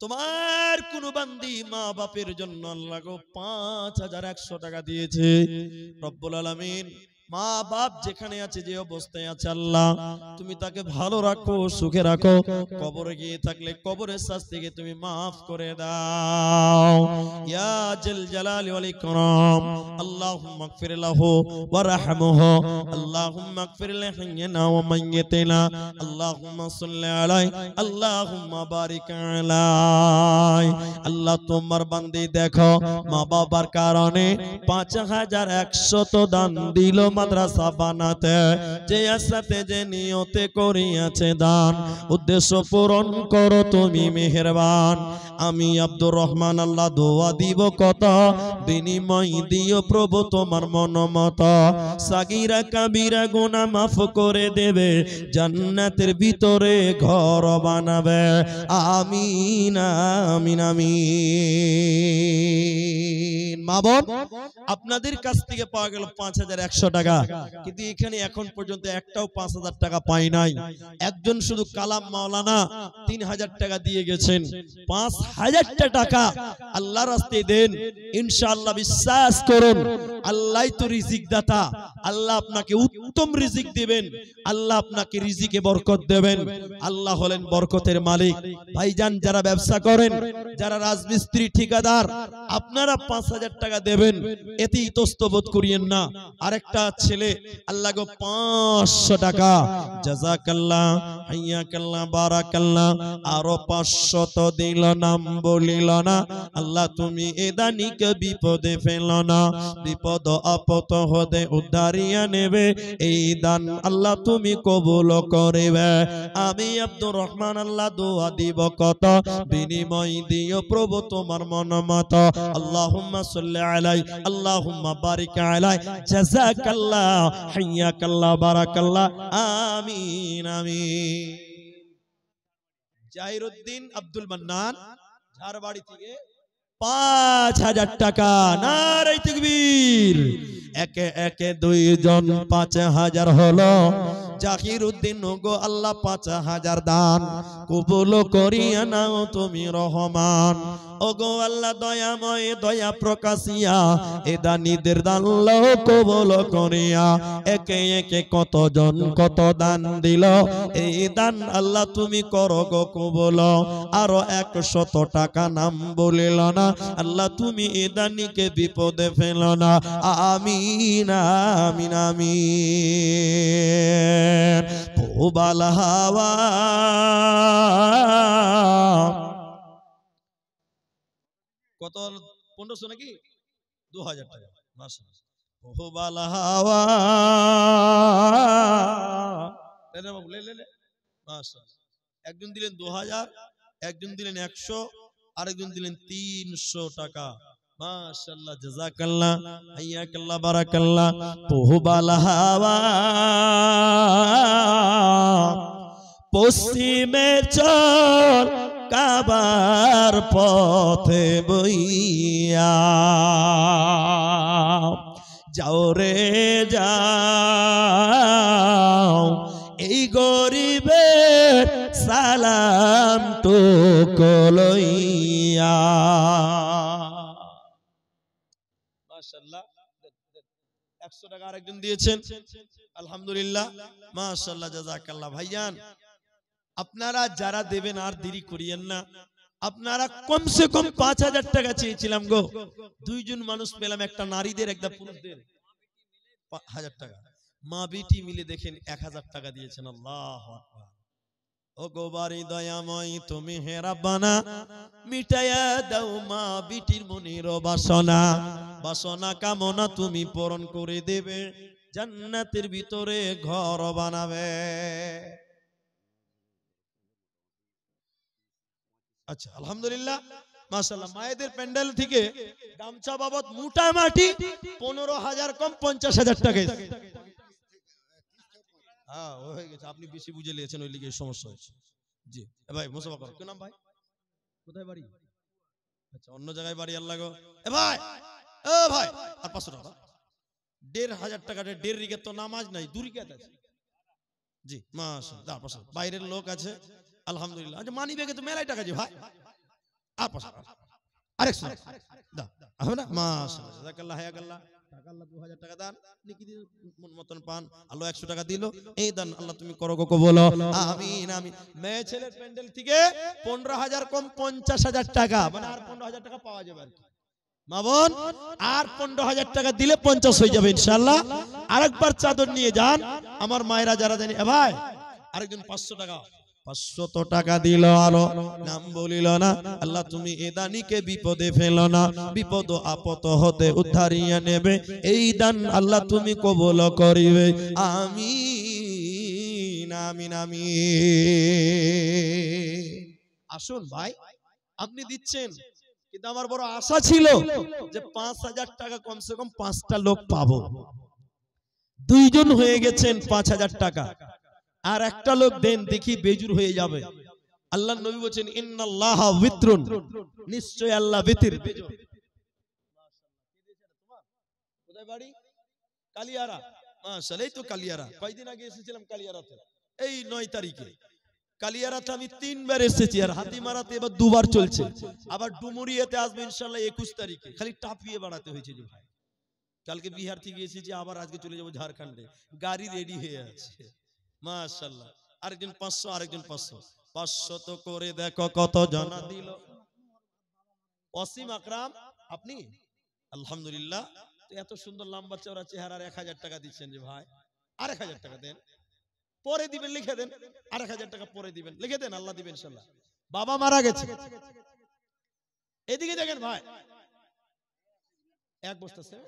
তোমার কোন বান্দি মা বাপের জন্য আল্লাহ গো ৫,১০০ টাকা দিয়েছে। রব্বুল আলামিন মা বাপ যেখানে আছে, যে অবস্থায় আছে, আল্লাহ তুমি তাকে ভালো রাখো, সুখে রাখো। কবরে গিয়ে থাকলে কবরের শাস্তিকে তুমি মাফ করে দাও। ইয়া জাল জালালি ওয়াল ইকরাম। আল্লাহুম্মা গফির লাহু ওয়া রাহমহু। আল্লাহুম্মা গফির লিহাইয়িনা ওয়া মাইয়িতিনা। আল্লাহুম্মা সাল্লি আলাইহি। আল্লাহুম্মা বারিক আলাইহি। আল্লাহ তোমার বান্দি দেখো, মা বাবার কারণে ৫,১০০ দান দিল মাদ্রাসা বানাতে, যে আশাতে যে নিয়তে করিয়াছে দান, উদ্দেশ্য পূরণ করো তুমি মেহেরবান। আমি আব্দুর রহমান আল্লাহ দোয়া দিব কত, বিনিময় দিও প্রভু তোমার মনোমত। সাগীরা কাবীরা গুনাহ মাফ করে দেবে, জান্নাতের ভিতরে ঘর বানাবে। আমিন আমিন আমিন। মা বোন, আপনাদের কাছ থেকে পাওয়া গেল ৫,১০০ টাকা, কিন্তু এখানে এখন পর্যন্ত একটাও ৫,০০০ টাকা পাই নাই। একজন শুধু কালাম মাওলানা ৩,০০০ টাকা দিয়ে গেছেন। ৫,০০০ টাকা আল্লাহর রাস্তায় দেন, ইনশাআল্লাহ বিশ্বাস করুন, আল্লাহই তো রিজিক দাতা। আল্লাহ আপনাকে উত্তম রিজিক দিবেন, আল্লাহ আপনাকে রিজিকে বরকত দেবেন। আল্লাহ হলেন বরকতের মালিক। ভাইজান, যারা ব্যবসা করেন, যারা রাজমিস্ত্রি, ঠিকাদার, আপনারা ৫,০০০ টাকা দেবেন, এতে ইতস্ত বোধ করিয়েন না। আরেকটা ছেলে আল্লাহ গো ৫০০ টাকা, জাযাকাল্লাহ, হাইয়াকাল্লাহ, বারাকাল্লাহ, আরো ৫০০ তো দিল, নাম বলিল না। আল্লাহ তুমি এ দানিকে বিপদে ফেল না, বিপদ আপদ হতে উদ্ধারিয়া নেবে। এই দান আল্লাহ তুমি কবুল করিবে। আমি আব্দুর রহমান আল্লাহ দোয়া দিব কত, বিনিময় দিও প্রভু তোমার মনোমত। আল্লাহুম্মা সাল্লি আলাইহি। আল্লাহুম্মা বারিক আলাইহি। জাযাকাল্লাহ, হাইয়াকাল্লাহ, বারাকাল্লাহ। আমিন আমিন। জাহিরউদ্দিন আব্দুল মান্নান, ঝাড়বাড়ি থেকে ৫,০০০ টাকা। নারে তাকবীর। একে একে ২ জন ৫,০০০ হলো। জাহিরউদ্দিন গো আল্লাহ ৫,০০০ দান কবুল করিয়া নাও তুমি রহমান। ওগো আল্লাহ দয়াময়, দয়া প্রকাশিয়া এ দানিদের দান লও কবুল করিয়া। একে একে কতজন কত দান দিল, এই দান আল্লাহ তুমি করো গো কবুল। আরো ১০০ টাকা নাম বলিল না, আল্লাহ তুমি এ দানিকে বিপদে ফেল না। আমিন আমিন আমিন। পূবাল হাওয়া কত, ১৫০০ নাকি ২,০০০ টাকা। মাশাআল্লাহ। পূবাল হাওয়া মাশাআল্লাহ। একজন দিলেন ২,০০০, একজন দিলেন ১০০, আরেকজন দিলেন ৩০০ টাকা। মাশাআল্লাহ, জাযাকাল্লাহ, হাইয়াকাল্লাহ, বারাকাল্লাহ। পূবাল হাওয়া পশ্চিমে চল, কাবার পথে বইয়া যাও রে যাও, এই গরিবের সালাম টুকু লইয়া। মাশাআল্লাহ, 100 টাকা আরেকজন দিয়েছেন, আলহামদুলিল্লাহ, মাশাআল্লাহ, জাযাকাল্লাহ। ভাইজান, আপনারা যারা দেবেন আর দেরি করিয়েন না। আপনারা কমসে কম 5000 টাকা চেয়েছিলাম গো, দুইজন মানুষ পেলাম, একটা নারীদের একটা পুরুষদের 1000 টাকা, মা বেটি মিলে দেখেন 1000 টাকা দিয়েছেন। আল্লাহু আকবার। ও গোবারি দয়াময়, তুমি হে রাব্বানা মিটায়া দাও মা বেটির মনের বাসনা, বাসনা কামনা তুমি পূরণ করে দেবে, জান্নাতের ভিতরে ঘর বানাবে। আচ্ছা, আলহামদুলিল্লাহ, মাশাআল্লাহ। মায়েদের প্যান্ডেল থেকে গামছা বাবদ মোটামুটি 15000 কম 50000 টাকা। হ্যাঁ, হয়ে গেছে, আপনি বেশি বুঝে নিয়েছেন, ওই লিগে সমস্যা হয়েছে। জি ভাই, মুসাফা করো। কি নাম ভাই? কোথায় বাড়ি? আচ্ছা, অন্য জায়গায় বাড়ি। আল্লাহ গো, এ ভাই, ও ভাই, আর 500 টাকা, 1500 টাকা। 1.5 রিকাত তো নামাজ নাই, 2 রিকাত আছে। জি মাশাআল্লাহ, 500 বাইরের লোক আছে, আলহামদুলিল্লাহ। আচ্ছা, মানি ব্যাগে তো মেলাই টাকা জি ভাই, আর 500 আরেকশো দাও, হবে না? মাশাআল্লাহ, জাযাকাল্লাহ, হায়াকাল্লাহ। টাকা আল্লাহ 2000 টাকা দান, নেকি দিয়ে মন মতন পান। আল্লাহ 100 টাকা দিল, এই দান আল্লাহ তুমি করো গো, বলো আমিন আমিন। মেয়ে ছেলের প্যান্ডেল থেকে 15000 কম 50000 টাকা, মানে আর 15000 টাকা পাওয়া যাবে আর কি। মা বোন, আর 15000 টাকা দিলে 50 হয়ে যাবে ইনশাআল্লাহ। আরেকবার চাদর নিয়ে যান আমার মায়েরা যারা জানি। এ ভাই, আরেকজন 500 টাকা, 500 টাকা দিল, আলো নাম বলিল না। আল্লাহ তুমি এ দানিকে বিপদে ফেলো না, বিপদ আপদ হতে উদ্ধারিয়া নেবে, এই দান আল্লাহ তুমি কবুল করিবে, আমিন আমিন আমিন। আসুন ভাই, আপনি দিচ্ছেন, কিন্তু আমার বড় আশা ছিল যে 5000 টাকা কমসে কম 5টা লোক পাবো। 2 জন হয়ে গেছেন 5000 টাকা, আর একটা লোক দেন, দেখি বেজুর হয়ে যাবে। আল্লাহর নবী বলেন ইন্নাল্লাহা বিত্রুন, নিশ্চয় আল্লাহ বিতির, বেজুর। কোথায় বাড়ি? কালিয়ারা। মাশাআল্লাহ, এই তো কালিয়ারা। কয়দিন আগে এসেছিলাম কালিয়ারাতে, এই 9 তারিখে। কালিয়ারাতে আমি 3 বার এসেছি, আর হাতিমারাতে এবার 2 বার চলছে। আবার ডুমুরিয়াতে আসবে ইনশাআল্লাহ 21 তারিখে। খালি টাপিয়ে বাড়াতে হয়েছে যে ভাই, কালকে বিহার থেকে এসেছি, আবার আজকে চলে যাব ঝাড়খণ্ডে, গাড়ি রেডি হয়ে আছে। মাশাআল্লাহ, আরেকজন 500, আরেকজন 500, 500 তো করে দেখো কত জানা দিল। ওয়াসিম আকরাম, আপনি? আলহামদুলিল্লাহ, তো এত সুন্দর লম্বা চওড়া চেহারার 1000 টাকা দিচ্ছেন যে ভাই, আর 1000 টাকা দেন, পরে দিবেন, লিখে দেন, আর 1000 টাকা পরে দিবেন, লিখে দেন, আল্লাহ দিবেন ইনশাআল্লাহ। বাবা মারা গেছে, এদিকে দেখেন ভাই, এক বস্তা আছে।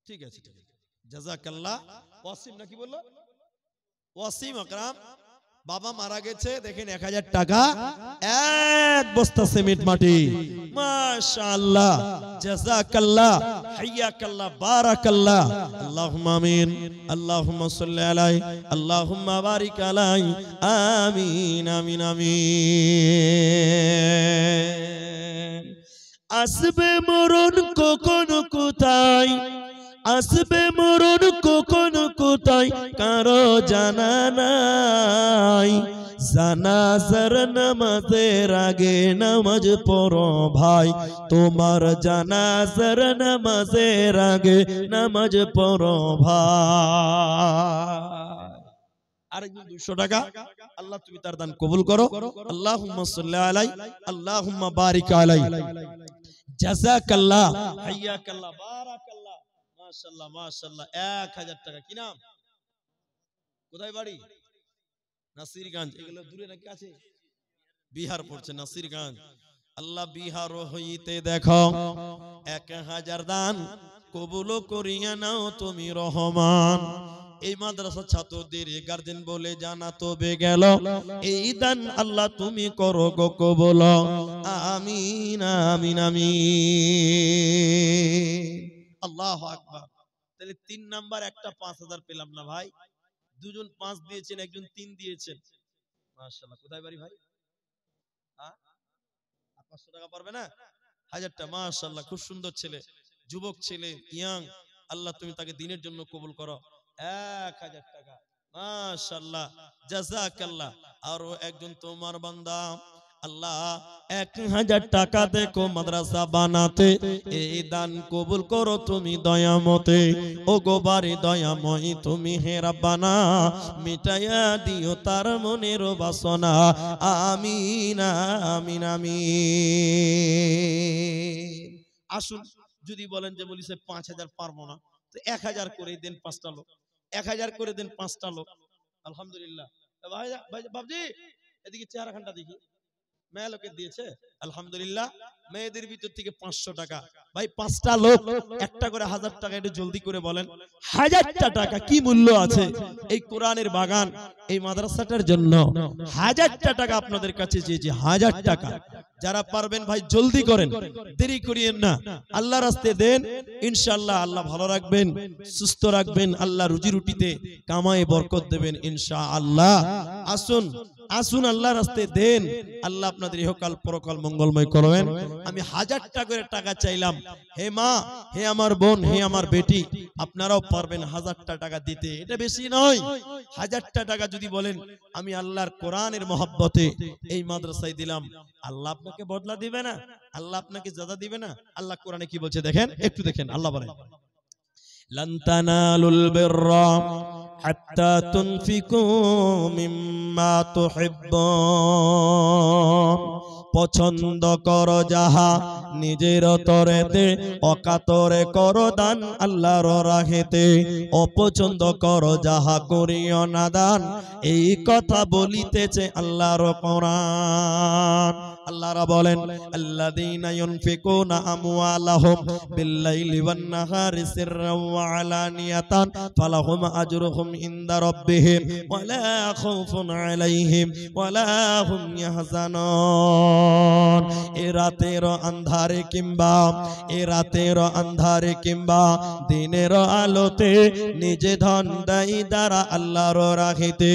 ঠিক আছে, ঠিক আছে, জাযাকাল্লাহ। ওয়াসিম নাকি বললো? ওয়াসিম আকরাম, বাবা মারা গেছে, দেখেন 1000 টাকা, এক বস্তা সিমেন্ট মাটি। মাশাআল্লাহ, জাযাকাল্লাহ, হাইয়াকাল্লাহ, বারাকাল্লাহ। আল্লাহুম্মা আমিন, আল্লাহুম্মা সাল্লি আলাইহি, আল্লাহুম্মা বারিক আলাইহি, আমিন আমিন আমিন। আসবে মরণ কখন কোথায়, আসবে মরণ কখন কোথায়, কারো জানা নাই। জানাজার নামাজের আগে নামাজ পড়ো ভাই, তোমার জানাজার নামাজের আগে নামাজ পড়ো ভাই। আরেকজন 200 টাকা, আল্লাহ তুমি তার দান কবুল করো। আল্লাহুম্মা সাল্লি আলাইহি, আল্লাহুম্মা বারিক আলাইহি, জাযাকাল্লাহ, হাইয়াকাল্লাহ, বারাকাল্লাহ। মাশাআল্লাহ, মাশাআল্লাহ, 1000 টাকা। কি নাম? কোথায় বাড়ি? নাসিরগঞ্জ। এগুলো দূরে নাকি আছে? বিহার পড়ছে, নাসিরগঞ্জ। আল্লাহ বিহার হইতে দেখো 1000 দান কবুল করিয়া নাও তুমি রহমান। এই মাদ্রাসার ছাত্রদের গার্জেন বলে জানাতো বে গেল, এই দান আল্লাহ তুমি করো গো কবুল, আমিন আমিন আমিন। আল্লাহু আকবার। তাহলে 3 নাম্বার একটা 5000 পেলাম না ভাই, দুজন 5 দিয়েছেন, একজন 3 দিয়েছেন, মাশাআল্লাহ। কোথায় বাড়ি ভাই? হ্যাঁ, 500 টাকা পারবে না? 1000 টাকা, মাশাআল্লাহ, খুব সুন্দর ছেলে, যুবক ছেলে, ইয়াং। আল্লাহ তুমি তাকে দিনের জন্য কবুল করো। 1000 টাকা, মাশাআল্লাহ, জাযাকাল্লাহ। আরো একজন তোমার বান্দা, আল্লাহ 1000 টাকা দেখো মাদ্রাসা বানাতে, এই দান কবুল করো তুমি দয়ামতে। ও গো বাড়ি দয়াময়ী তুমি হে রাব্বানা, মিটাইয়া দিও তার মনের বাসনা, আমিন আমিন আমিন। আসুন, যদি বলেন যে বলি সে 5000 পারবো না, তো 1000 করে দেন 5টা লোক, 1000 করে দেন 5টা লোক। আলহামদুলিল্লাহ। ভাই ভাই বাবজি, এদিকে চেহারাখানটা দেখি, মেয়ে লোকের দিয়েছে আলহামদুলিল্লাহ। মেয়েদের ভিতর থেকে 500 টাকা, ভাই 5টা লোক একটা করে 1000 টাকা, একটু জলদি করে বলেন। 1000টা টাকা কি মূল্য আছে এই কোরআনের বাগান, এই মাদ্রাসাটার জন্য 1000টা টাকা আপনাদের কাছে চেয়েছি, 1000 টাকা। যারা পারবেন ভাই জলদি করেন, দেরি করিয়েন না, আল্লাহর রাস্তায় দেন, ইনশাআল্লাহ আল্লাহ ভালো রাখবেন, সুস্থ রাখবেন, আল্লাহ রুজি রুটিতে কামায়ে বরকত দেবেন ইনশাআল্লাহ। আসুন আসুন, আল্লাহর রাস্তায় দেন, আল্লাহ আপনাদের ইহকাল পরকাল মঙ্গলময় করবেন। আমি 1000 টাকা করে টাকা চাইলাম, হে মা, হে আমার বোন, হে আমার বেটি, আপনারাও পারবেন 1000টা টাকা দিতে, এটা বেশি নয়। 1000টা টাকা যদি বলেন আমি আল্লাহর কোরআনের মহব্বতে এই মাদ্রাসায় দিলাম, আল্লাহ আপনাকে বদলা দিবে না? আল্লাহ আপনাকে জাযা দিবে না? আল্লাহ কোরআনে কি বলছে দেখেন, একটু দেখেন। আল্লাহ বলেন, লান তানালুল বিররা হাত্তা তুনফিকু মিম্মা তুহিব্বুন, পছন্দ করো যাহা নিজের তরেতে, অকাতরে করো দান আল্লাহর রাহেতে, অপছন্দ করো যাহা করিও না দান, এই কথা বলিতেছে আল্লাহর কোরআন। আল্লাহরা বলেন, আল্লাযীনা ইউনফিকুনা আমওয়ালাহুম বিল্লাইলি ওয়ান নাহারি সিররাও ওয়া আলানিয়াতান ফালাহুম আজরুহুম ইনদা রাব্বিহিম ওয়ালা খাউফুন আলাইহিম ওয়ালা হুম ইয়াহজানুন। এ রাতের আন্ধারে কিংবা দিনের আলোতে নিজে ধন দেয় দ্বারা আল্লাহর রাহেতে,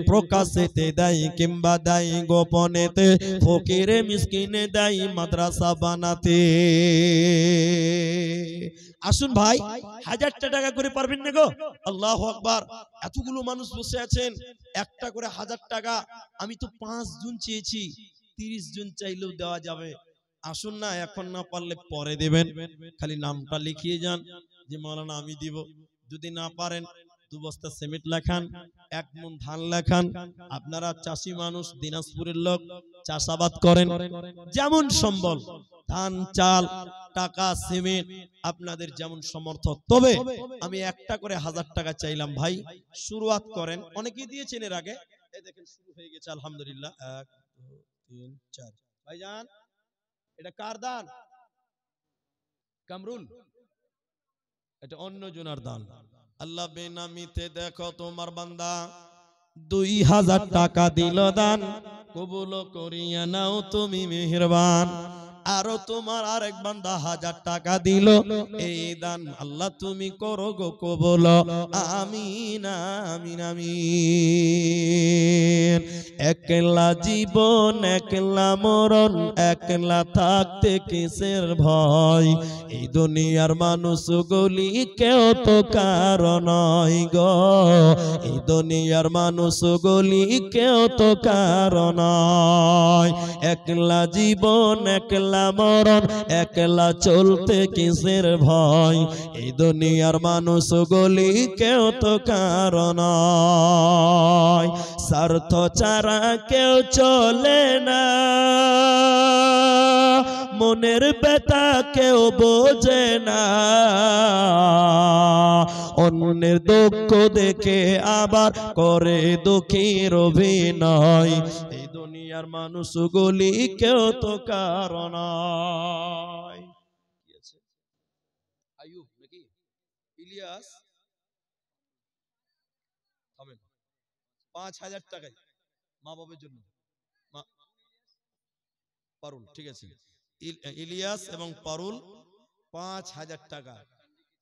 প্রকাশেতে দেয় কিংবা দেয় গোপনেতে, ফকিরে মিসকিনে দেয় মাদ্রাসা বানাতে। আসুন ভাই, 1000টা টাকা করে পারবেন না গো? আল্লাহু আকবার। এতগুলো মানুষ বসে আছেন, একটা করে 1000 টাকা, আমি তো 5 জন চেয়েছি, 30 জন চাইলেও দেওয়া যাবে। আসুন না, এখন না পারলে পরে দেবেন, খালি নামটা লিখিয়ে যান যে মাওলানা আমি দিব। যদি না পারেন 2 বস্তা সিমেন্ট লেখান, 1 মণ ধান লেখান। আপনারা চাষি মানুষ, দিনাজপুরের লোক, চাষাবাদ করেন, যেমন সম্বল, ধান চাল টাকা সিমেন্ট আপনাদের যেমন সমর্থ। তবে আমি একটা করে 1000 টাকা চাইলাম ভাই, শুরুয়াত করেন। অনেকেই দিয়েছেন এর আগে, এই দেখেন শুরু হয়ে গেছে আলহামদুলিল্লাহ। 1 2 3 4। ভাইজান, এটা কার দান? কামরুল, এটা অন্য জনার দান। আল্লাহ বেনামিতে দেখো তোমার বান্দা 2000 টাকা দিল দান, কবুল করিয়া নাও তুমি মেহেরবান। আরো তোমার আরেক বান্দা 1000 টাকা দিল, এই দান আল্লাহ তুমি করো গো কবুল, আমিন আমিন আমিন। একলা জীবন একলা মরণ, একলা থাকতে কিসের ভয়, এই দুনিয়ার মানুষ গুলি কেউ তো কারো নয় গো, এই দুনিয়ার মানুষ গুলি কেউ তো কারো নয়। একলা জীবন একলা মরণ, একলা চলতে কিসের ভয়, এই দুনিয়ার মানুষ গুলি কেউ তো কারো নয়। স্বার্থ ছাড়া কেউ চলে না, মনের ব্যথা কেউ বোঝে না, অন্যের দুঃখ দেখে আবার করে দুঃখীর অভিনয়, এই দুনিয়ার মানুষগুলি কেউ তো কারো নয়। আইয়ুব নাকি ইলিয়াস? 5,000 টাকায় মা বাবার জন্য। পারুল, ঠিক আছে, ইলিয়াস এবং পারুল 5,000 টাকা।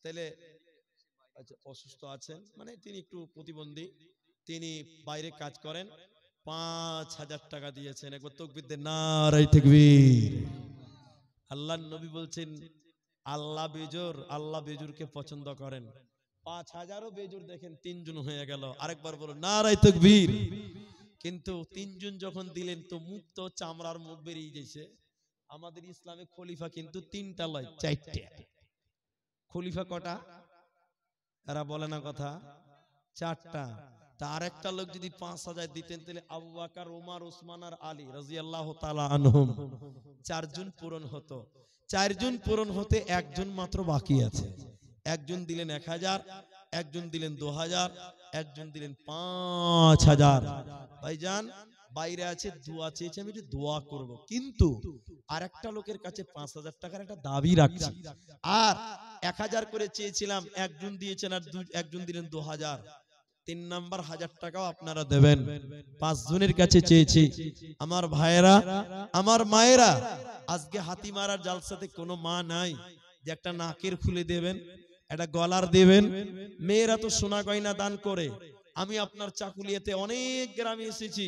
তাহলে আচ্ছা, অসুস্থ আছেন মানে তিনি একটু প্রতিবন্ধী, তিনি বাইরে কাজ করেন, 5,000 টাকা দিয়েছেন। একবার তাকবীর দেন, নারে তাকবীর। আল্লাহর নবী বলছেন আল্লাহ বেজুরকে পছন্দ করেন। 5,000ও বেজুর দেখেন 3 জন হয়ে গেল। আরেকবার বলুন নারে তাকবীর। কিন্তু 3 জন যখন দিলেন তো মুখ তো চামড়ার মুখ বেরিয়ে গেছে। আমাদের ইসলামে খলিফা কিন্তু 3টা লয়, 4টা। খলিফা কটা? এরা বলে না কথা, 4টা। তার একটা লোক যদি 5,000 দিতেন তাহলে আবু বকর, ওমর, ওসমান আর আলী রাদিয়াল্লাহু তাআলা আনহুম 4 জন পূরণ হতো। 4 জন পূরণ হতে একজন মাত্র বাকি আছে। একজন দিলেন 1,000, একজন দিলেন 2,000, একজন দিলেন 5,000। ভাইজান বাইরে আছে, দোয়া চেয়েছে, আমি একটু দোয়া করব, কিন্তু আরেকটা লোকের কাছে 5,000 টাকার একটা দাবি রাখছি, আর 1,000 করে চেয়েছিলাম, একজন দিয়েছেন আর একজন দিলেন 2,000। 3 নাম্বার 1,000 টাকাও আপনারা দেবেন। 5 জনের কাছে চেয়েছি। আমার ভাইয়েরা, আমার মায়েরা, আজকে হাতিমারার জালসাতে কোনো মা নাই যে একটা নাকের খুলে দেবেন, একটা গলার দেবেন। মেয়েরা তো সোনা গয়না দান করে। আমি আপনার চাকুলিয়াতে অনেক গ্রামে এসেছি,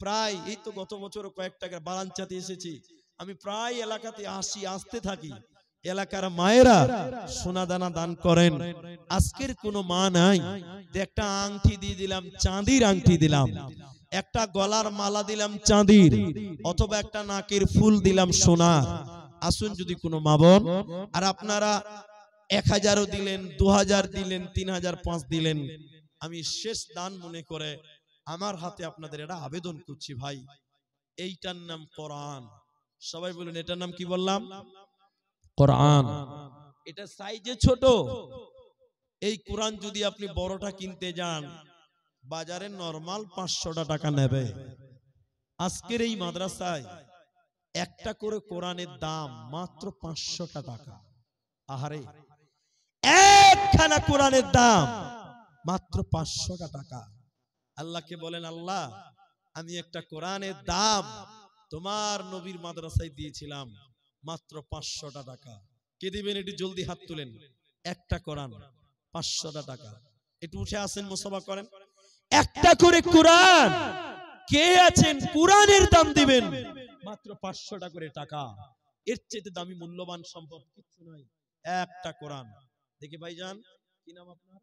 প্রায় এই তো গত বছর কয়েকটা বারাঞ্চাতে এসেছি, আমি প্রায় এলাকাতে আসতে থাকি। এলাকার মায়েরা সোনা দানা দান করেন। আজকের কোনো মা নাই যে একটা আংটি দিয়ে দিলাম, চাঁদির আংটি দিলাম, একটা গলার মালা দিলাম চাঁদির, অথবা একটা নাকের ফুল দিলাম সোনার। আসুন যদি কোনো মা বোন, আর আপনারা 1,000ও দিলেন, 2,000 দিলেন, 3,000, 5 দিলেন, আমি শেষ দান মনে করে আমার হাতে আপনাদের এটা আবেদন করছি, ভাই এইটার নাম কোরআন। সবাই বলুন এটার নাম কি বললাম? কোরআন। এটা সাইজে ছোট। এই কোরআন যদি আপনি বড়টা কিনতে যান, বাজারে নরমাল 500 টাকা নেবে। আজকের এই মাদ্রাসায় একটা করে কোরআনের দাম মাত্র 500 টাকা। আহারে, একখানা কোরআনের দাম মাত্র 500 টাকা। আল্লাহকে বলেন, আল্লাহ আমি একটা কোরআনের দাম তোমার নবীর মাদ্রাসায় দিয়েছিলাম মাত্র 500 টাকা। কে দিবেন? একটু জলদি হাত তুলেন। একটা কোরআন 500 টাকা। একটু উঠে আসেন, মুসাফা করেন। একটা করে কোরআন কে আছেন কোরআনের দাম দিবেন মাত্র 500 টাকা করে টাকা? এর চেয়ে দামি মূল্যবান সম্পদ কিছু নাই। একটা কোরআন। দেখি ভাইজান, কি নাম আপনার?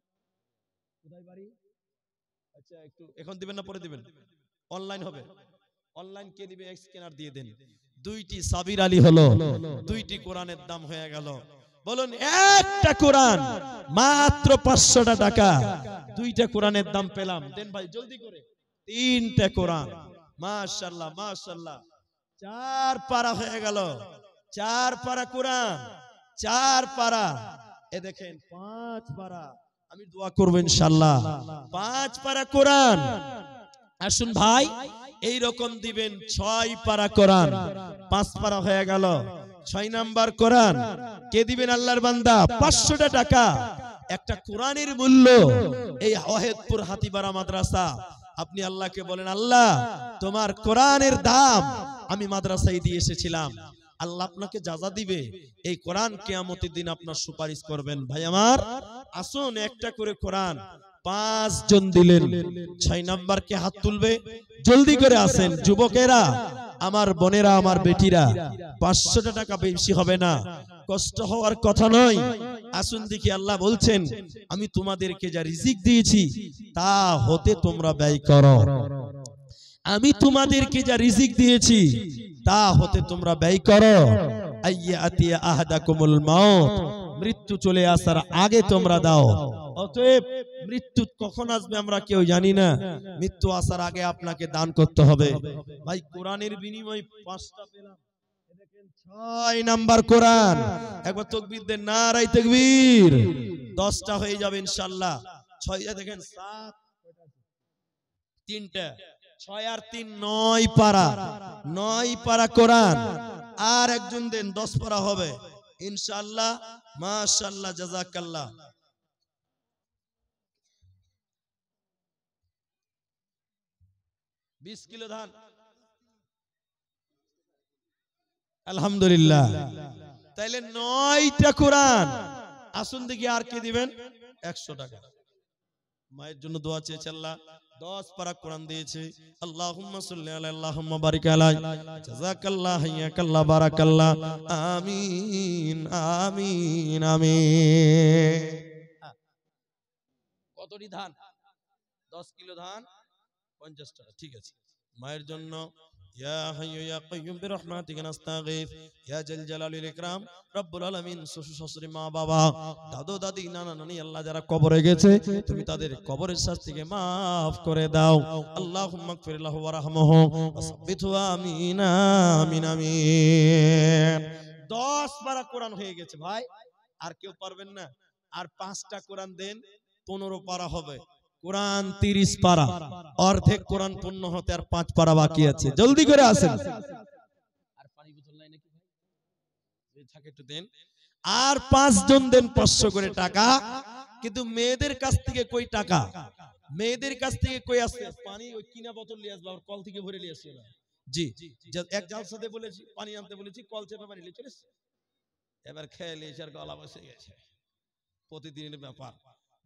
কোথায় বাড়ি? আচ্ছা, একটু এখন দিবেন না পরে দিবেন? অনলাইন হবে। অনলাইন কে দিবে? স্ক্যানার দিয়ে দেন। 2টি সাবির আলী হলো, 2টি কোরআনের দাম হয়ে গেল। বলুন একটা কোরআন মাত্র 500 টাকা। 2টা কোরআনের দাম পেলাম। দেন ভাই জলদি করে। 3টা কোরআন, মাশাআল্লাহ মাশাআল্লাহ। 4 পারা হয়ে গেল। 4 পারা কোরআন, 4 পারা। এ দেখেন 5 পারা। আমি দোয়া করব ইনশাআল্লাহ। 5 পারা কোরআন। আসুন ভাই, এই রকম দিবেন 6 পারা কোরআন। 5 পারা হয়ে গেল। 6 নাম্বার কোরআন কে দিবেন? আল্লাহর বান্দা। 500 টাকা। একটা কোরআনের মূল্য। এই ওয়াহেদপুর হাতিবাড়া মাদ্রাসা, আপনি আল্লাহকে বলেন, আল্লাহ তোমার কোরআনের দাম আমি মাদ্রাসায় দিয়ে এসেছিলাম, আল্লাহ আপনাকে যাজা দিবে। এই কোরআন কিয়ামতের দিন আপনার সুপারিশ করবেন। ভাই আমার, আসুন একটা করে কোরআন 5 জন দিলেন। 6 নাম্বার কে হাত তুলবে? জলদি করে আসেন যুবকেরা, আমার বোনেরা, আমার বেটিরা। 500 টাকা বেশি হবে না, কষ্ট হওয়ার কথা নয়। আসুন দেখি, আল্লাহ বলছেন আমি তোমাদেরকে যা রিজিক দিয়েছি তা হতে তোমরা ব্যয় করো। আমি তোমাদেরকে যা রিজিক দিয়েছি তা হতে তোমরা ব্যয় করো। আইয়াতি আহাদাকুমুল মাউত, মৃত্যু চলে আসার আগে তোমরা দাও। অতএব মৃত্যু কখন আসবে আমরা কেউ জানি না। মৃত্যু আসার আগে আপনাকে দান করতে হবে। ভাই কোরআনের বিনিময়ে 5টা পেলাম। দেখেন 6 নাম্বার কোরআন। একবার তাকবীর দেন, নারে তাকবীর। 10টা হয়ে যাবে ইনশাআল্লাহ। 6 দেখেন 7, 3টা, 6 আর 3 9 পারা। 9 পারা কোরআন। আর একজন দেন, 10 পারা হবে ইনশাআল্লাহ। মাশাআল্লাহ, জাযাকাল্লাহ। 20 কিলো ধান। আলহামদুলিল্লাহ, তাইলে 9টা কোরআন। আসুন দেখি আর কি দিবেন। 100 টাকা। মায়ের জন্য দোয়া চেয়েছে আল্লাহ, 10 পারা কোরআন দিয়েছে। আল্লাহুম্মা সাল্লি আলা আল্লাহুম্মা বারিক আলাই, জাযাকাল্লাহ হাইয়াকাল্লাহ বারাকাল্লাহ। আমিন আমিন আমিন। কতটি ধান? 10 কিলো ধান 50 টাকা। ঠিক আছে। মায়ের জন্য ইয়া হাইয়্যু ইয়া কাইয়্যুম বিরহমাতিকা নাস্তাগীথ ইয়া জাল জালালিল ইকরাম রব্বুল আলামিন। শ্বশুর শাশুড়ি, মা বাবা, দাদু দাদি, নানা নানি আল্লাহ যারা কবরে গেছে তুমি তাদের কবরের শাস্তিকে maaf করে দাও। আল্লাহুম্মা গফির লাহু ওয়ারহামহু ওয়াসাব্বিতহু। আমিন আমিন আমিন। 10 পারা কোরআন হয়ে গেছে ভাই। আর কেউ পারবেন না? আর 5টা কোরআন দেন, 15 পারা হবে। কোরআন 30 পারা, অর্ধেক কোরআন পূর্ণ হতে আর 5 পারা বাকি আছে। জলদি করে আসেন। আর পানি বোতল নাই নাকি ভাই? যদি থাকে একটু দেন। আর 5 জন দেন 500 করে টাকা। কিন্তু মেয়েদের কাছ থেকে কই টাকা? মেয়েদের কাছ থেকে কই আছে? পানি ওই কিনা বোতল নিয়ে আসবে, আর কল থেকে ভরে নিয়ে আসবে না। জি, এক জালসাতে বলেছি পানি আনতে বলেছি, কল চেপে পানি নিয়ে চলে এসেছে। এবার খেয়ে নিয়েছে আর গলা বসে গেছে। প্রতিদিনের ব্যাপার।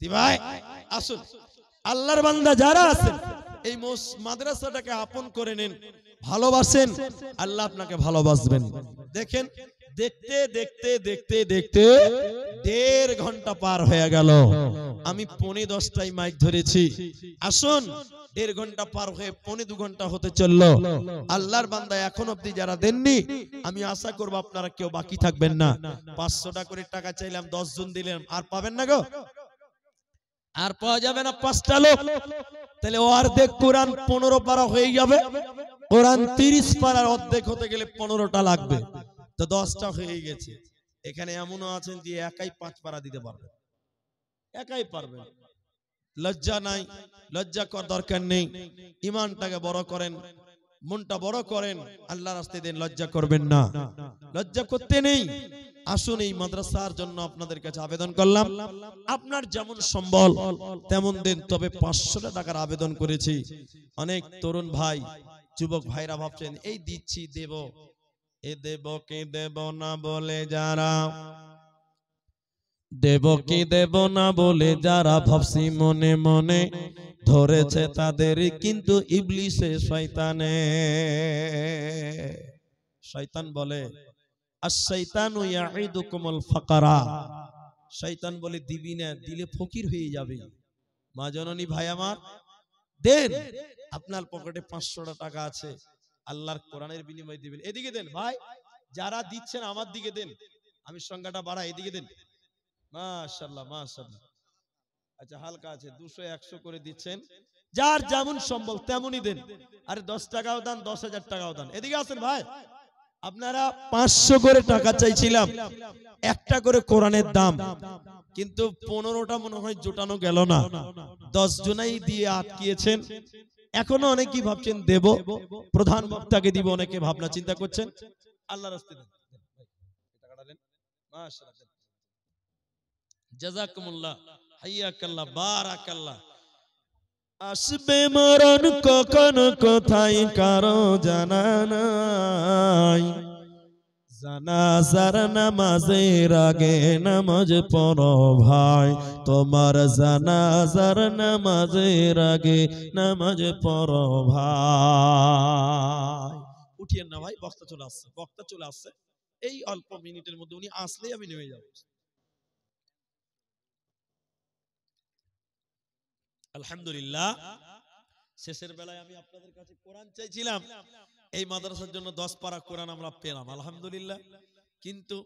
ভাই আসুন, আল্লাহর বান্দা যারা আছেন এই মাদ্রাসাটাকে আপন করে নেন, ভালোবাসেন, আল্লাহ আপনাকে ভালোবাসবেন। দেখেন, দেখতে দেখতে দেখতে দেখতে 1.5 ঘন্টা পার হয়ে গেল। আমি 9:45টায় মাইক ধরেছি। আসুন, 1.5 ঘন্টা পার হয়ে 2.25 ঘন্টা হতে চললো। আল্লাহর বান্দা এখন অবধি যারা দেননি, আমি আশা করব আপনারা কেউ বাকি থাকবেন না। 500 টাকা করে টাকা চাইলাম, 10 জন দিলেন, আর পাবেন না গো? আর পাওয়া যাবে না 5টা লোক? তাহলে অর্ধেক কোরআন 15 পারা হয়ে যাবে। কোরআন 30 পারার অর্ধেক হতে গেলে 15টা লাগবে, তো 10টা হয়ে গেছে। এখানে এমনও আছেন যে একাই 5 পারা দিতে পারবে, একাই পারবে। লজ্জা নাই, লজ্জা করার দরকার নেই। ঈমানটাকে বড় করেন, মনটা বড় করেন, আল্লাহর রাস্তায় দেন, লজ্জা করবেন না, লজ্জা করতে নেই। আসুন, এই মাদ্রাসার জন্য আপনাদের কাছে আবেদন করলাম, আপনার যেমন সম্বল তেমন দেন, তবে 500 টাকার আবেদন করেছি। অনেক তরুণ ভাই, যুবক ভাইরা ভাবছেন এই দিচ্ছি দেব, এ দেব কে দেব না বলে যারা, দেব কি দেব না বলে যারা ভাবছি মনে মনে, ধরেছে তাদের কিন্তু ইবলিসে শয়তানে। শয়তান বলে আশ-শাইতানু ইয়াইদুকুমুল ফাকরা, শয়তান বলে দিবি না, দিলে ফকির হয়ে যাবে। মা জননী, ভাই আমার, দেন। আপনার পকেটে 500 টাকা আছে, আল্লাহর কোরআনের বিনিময়ে দিবেন। এদিকে দেন ভাই, যারা দিচ্ছেন আমার দিকে দেন, আমি সংখ্যাটা বাড়াই, এদিকে দেন। মাশাআল্লাহ মাশাআল্লাহ। আচ্ছা, হালকা আছে, 200 100 করে দিচ্ছেন, যার যেমন সম্বল তেমনই দেন। আরে 10 টাকাও দান, 10,000 টাকাও দান। এদিকে আসেন ভাই, আপনারা 500 করে টাকা চাইছিলাম, একটা করে কোরআনের দাম, কিন্তু 15টা মনে হয় জোটানো গেল না। 10 জনাই দিয়ে আটকিয়েছেন। এখনো অনেকেই ভাবছেন দেব, প্রধান বক্তাকে দিব, অনেকে ভাবনা চিন্তা করছেন। আল্লাহর রাস্তায় দেন, টাকাটা দেন। মাশাআল্লাহ, জাযাকুমুল্লাহ, হাইয়াকাল্লাহ, বারাকাল্লাহ। আসবে মরণ কখন কোথায় কারো জানা নাই, জানাজার নামাজের আগে নামাজ পড়ো ভাই, তোমার জানাজার নামাজের আগে নামাজ পড়ো ভাই। উঠিয়েন না ভাই, বক্তা চলে আসছে, বক্তা চলে আসছে। এই অল্প মিনিটের মধ্যে উনি আসলেই আমি নেমে যাব। আলহামদুলিল্লাহ, শেষের বেলায় আমি আপনাদের কাছে কোরআন চাইছিলাম। এই মাদ্রাসার জন্য 10 পারা কোরআন আমরা পেলাম, আলহামদুলিল্লাহ। কিন্তু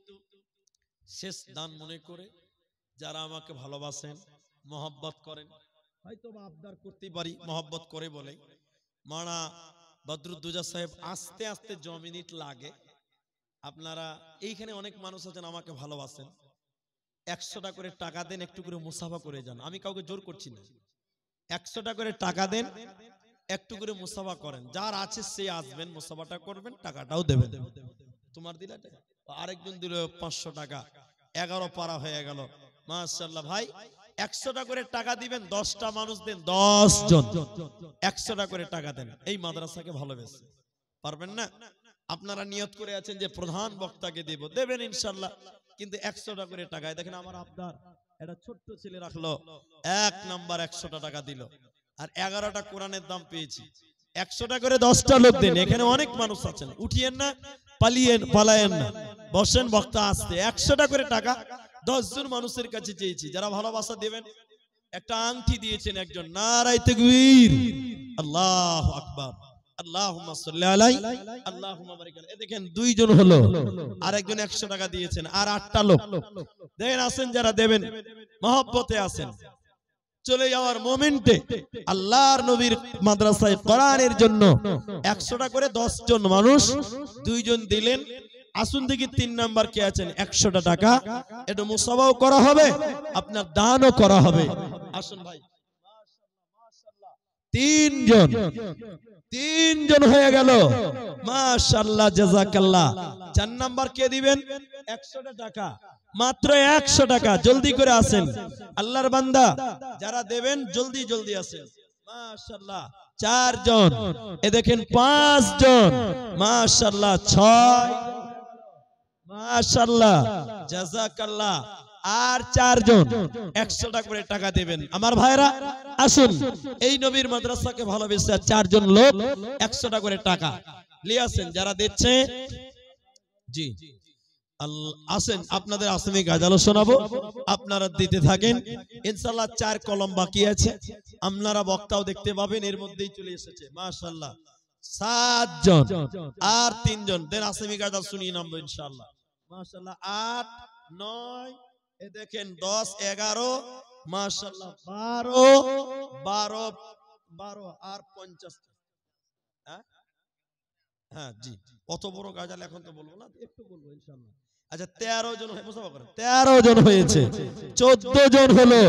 শেষ দান মনে করে যারা আমাকে ভালোবাসেন, মহব্বত করেন, হয়তো বা আবদার করতে পারি, মহব্বত করে বলে, মানা বদরুদ্দোজা সাহেব, আস্তে আস্তে 2 মিনিট লাগে। আপনারা এইখানে অনেক মানুষ আছেন আমাকে ভালোবাসেন, 100 টাকা করে টাকা দেন, একটু করে মুসাফা করে যান। আমি কাউকে জোর করছি না, 100 টাকা করে টাকা দেন, একটু করে মুসাফা করেন। যার আছে সে আসবেন, মুসাফাটা করবেন, টাকাটাও দেবেন। তোমার দিলে আরেকজন দিল 500 টাকা, 11 পারা হয়ে গেল। মাশাআল্লাহ ভাই, 100টা করে টাকা দিবেন, 10টা মানুষ দেন, 10 জন 100টা করে টাকা দেন, এই মাদ্রাসাকে ভালোবেসে। পারবেন না? আপনারা নিয়ত করে আছেন যে প্রধান বক্তাকে দেব, দেবেন ইনশাআল্লাহ, কিন্তু 100টা করে টাকায়। দেখেন আমার আবদার, এটা ছোট্ট ছেলে রাখলো 1 নাম্বার 100টা টাকা দিল, আর 11টা কোরআনের দাম পেয়েছি। 100টা করে 10টা লোক দেন, এখানে অনেক মানুষ আছেন, উঠিয়েন না, পালায়েন না, বসেন, বক্তা আসতে। 100টা করে টাকা 10 জন মানুষের কাছে চেয়েছি, যারা ভালোবাসা দেবেন। একটা আংটি দিয়েছেন একজন, নারায়ে তাকবীর, আল্লাহু আকবার, আল্লাহুম্মা সাল্লি আলাই, আল্লাহুম্মা বারিক আলাই। দেখেন 2 জন হলো, আর একজন 100 টাকা দিয়েছেন, আর 8টা লোক দেখেন আছেন, যারা দেবেন মহব্বতে আছেন। চলে যাওয়ার মোমেন্টে আল্লাহর নবীর মাদ্রাসায় কোরআনের জন্য 100টা করে 10 জন মানুষ, 2 জন দিলেন। আসুন দেখি 3 নাম্বার কে আছেন, 100টা টাকা এটা মুসাবাও করা হবে, আপনার দানও করা হবে। আসুন ভাই, মাশাআল্লাহ, 3 জন হয়ে গেল, মাশাআল্লাহ, জাযাকাল্লাহ। 4 নাম্বার কে দিবেন, 100টা টাকা, মাত্র 100 টাকা, জলদি করে আসেন আল্লাহর বান্দা, যারা দেবেন জলদি জলদি আসেন। মাশাআল্লাহ, 4 জন, এ দেখেন 5 জন, মাশাআল্লাহ, 6, মাশাআল্লাহ, জাযাকাল্লাহ, আর 4 জন 100টা করে টাকা দেবেন। আমার ভাইরা আসুন, এই নবীর মাদ্রাসাকে ভালোবেসে 4 জন লোক 100টা করে টাকা নিয়ে আসেন, যারা দিচ্ছে। জি আসেন, আপনাদের আসেনি গাজালো শোনাবো, আপনারা দিতে থাকেন ইনশাআল্লাহ। 4 কলম বাকি আছে, আপনারা বক্তাও দেখতে পাবেন, এর মধ্যেই চলে এসেছে মাশাআল্লাহ 7 জন, আর 3 জন দেন আসেমি গাজাল শুনিয়ে নামবো ইনশাআল্লাহ। মাশাআল্লাহ 8, 9, এ দেখেন 10, 11, মাশাআল্লাহ 12 আর 50। হ্যাঁ জি, কত বড় গাজাল এখন তো বলবো না, একটু বলবো ইনশাআল্লাহ। আচ্ছা 13 জন, 13 জন হয়েছে, 14 জন হলো,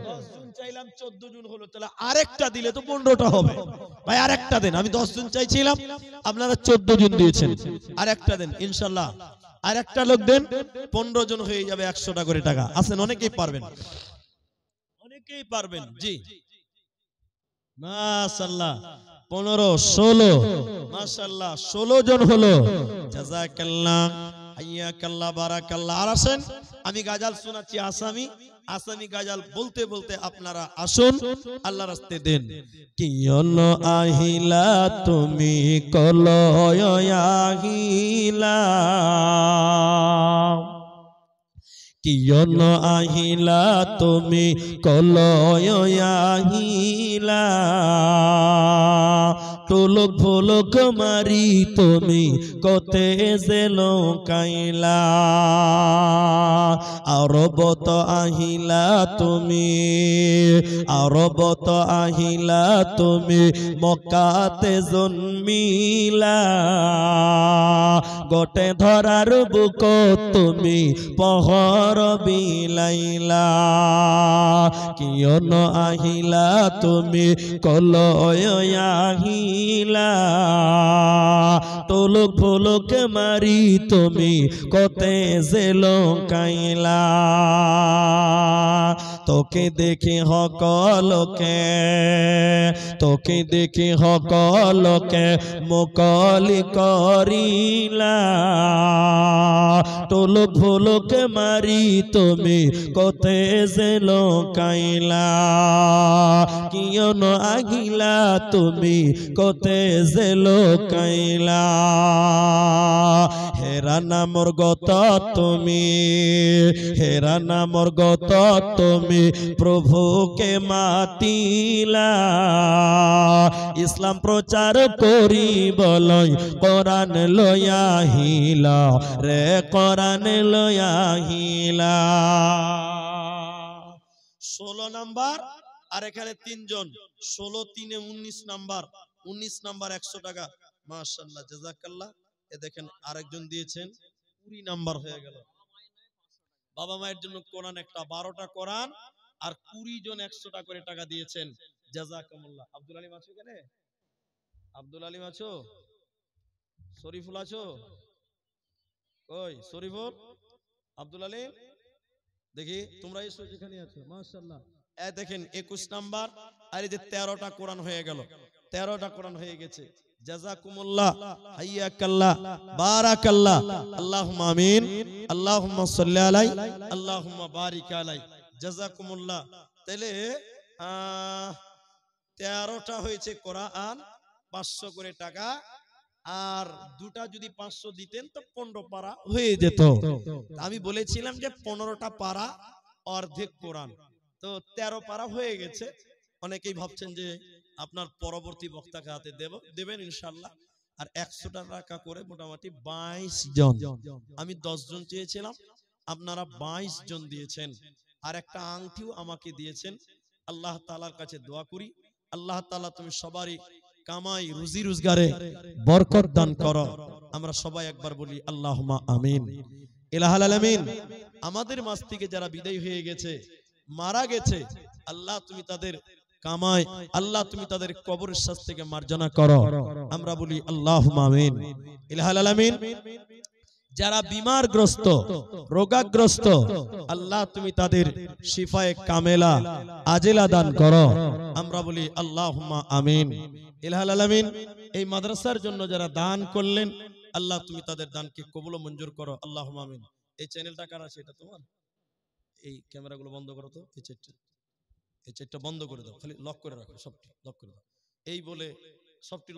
10 জন চাইলাম 14 জন হলো, তাহলে আরেকটা দিলে তো 15টা হবে। ভাই আরেকটা দেন, আমি 10 জন চাইছিলাম, আপনারা 14 জন দিয়েছেন, আরেকটা দেন ইনশাআল্লাহ, আরেকটা লোক দেন, 15 জন হয়ে যাবে, 100টা করে টাকা। আসেন, অনেকেই পারবেন, অনেকেই পারবেন। জি মাশাআল্লাহ, 15, 16, মাশাআল্লাহ 16 জন হলো, জাযাকাল্লাহ, হাইয়াকাল্লাহ, বারাকাল্লাহ। আর আসেন, আমি গাজাল শোনাচ্ছি, আসামি গাজাল বলতে বলতে আপনারা আসুন, আল্লাহর রাস্তায় দেন। কিয়ন আহিলা তুমি কলয় আহিলা, কিয়ন আহিলা তুমি কলয় আহিলা, টুলুক ফুলুক মারি তুমি কতে জেল কাইলা, আরবত আহিলা তুমি, আরবত আহিলা তুমি মক্কাতে জন্মিলা, গোটে ধরার বুক তুমি পহর বিলাইলা, কিয়ন আহিলা তুমি কলয় আহিলা, টুলুক ফুলুক মারি তুমি কতে জেল কাইলা, তোকে দেখে হকলকে, তোকে দেখে হকলকে মুকলি করিলা, টুলুক ফুলুক মারি তুমি কতে জেল কাইলা, কিয়ন আহিলা তুমি কতে জেল কাইলা, হেরা নামর গত তুমি, হেরা নামর গত তুমি প্রভুকে মাতিলা, ইসলাম প্রচার করি বলই কোরআন লয়াহিলা রে, কোরআন লয়াহিলা। 16 নাম্বার, আর এখানে 3 জন, 16, 3, 19 নাম্বার, 19 নাম্বার 100 টাকা, মাশাআল্লাহ, জাযাকাল্লাহ। এ দেখেন আরেকজন দিয়েছেন, 20 নাম্বার হয়ে গেল। বাবা মায়ের জন্য কোরআন একটা, 12টা কোরআন, আর 20 জন 100টা করে টাকা দিয়েছেন, জাযাকাল্লাহ। আব্দুল আলিম আছো এখানে? আব্দুল আলিম আছো? শরীফুল আছো? কই শরীফুল? আব্দুল আলিম দেখি তোমরা এসো যেখানে আছো, মাশাআল্লাহ। এই দেখেন 21 নাম্বার, আর এই যে 13টা কোরআন হয়ে গেল, 13টা কোরআন হয়ে গেছে। জাযাকুমুল্লাহ, হাইয়াকাল্লাহ, বারাকাল্লাহ, আল্লাহুম্মা আমিন, আল্লাহুম্মা সাল্লি আলাই, আল্লাহুম্মা বারিক আলাই, জাযাকুমুল্লাহ। তাহলে 13টা হয়েছে কোরআন, 500 করে টাকা। আর দুটা যদি 500 দিতেন তো 15 পারা হয়ে যেত। আমি বলেছিলাম যে 15টা পারা অর্ধেক কোরআন, তো 13 পারা হয়ে গেছে। অনেকেই ভাবছেন যে আপনার পরবর্তী বক্তাকে হাতে দেবেন ইনশাআল্লাহ। আর 100 টাকা করে মোটামুটি 22 জন, আমি 10 জন চেয়েছিলাম, আপনারা 22 জন দিয়েছেন। আর একটা আংটিও আমাকে দিয়েছেন। আল্লাহ তাআলার কাছে দোয়া করি, আল্লাহ তাআলা তুমি সবারই কামাই রুজি রোজগারে বরকত দান করো। আমরা সবাই একবার বলি আল্লাহুম্মা আমিন। ইলাহুল আলামিন, আমাদের মাঝ থেকে যারা বিদায় হয়ে গেছে, মারা গেছে, আল্লাহ তুমি তাদের কামাই, আল্লাহ তুমি তাদের কবরের শাস্তি থেকে মার্জনা করো। আমরা বলি আল্লাহুম্মা আমিন। ইলাহুল আলামিন, যারা বিমারগ্রস্ত, রোগাগ্রস্ত, আল্লাহ তুমি তাদের শিফায়ে কামেলা আজেলা দান করো। আমরা বলি আল্লাহুম্মা আমিন। ইলাহুল আলামিন, এই মাদ্রাসার জন্য যারা দান করলেন, আল্লাহ তুমি তাদের দানকে কবুল ও মঞ্জুর করো। আল্লাহুম্মা আমিন। এই চ্যানেলটা কার আছে? এটা তোমার? এই ক্যামেরাগুলো বন্ধ করো তো, এই চেটটা বন্ধ করে দাও, খালি লক করে রাখো, সবটি লক করে দাও। এই বলে সবটি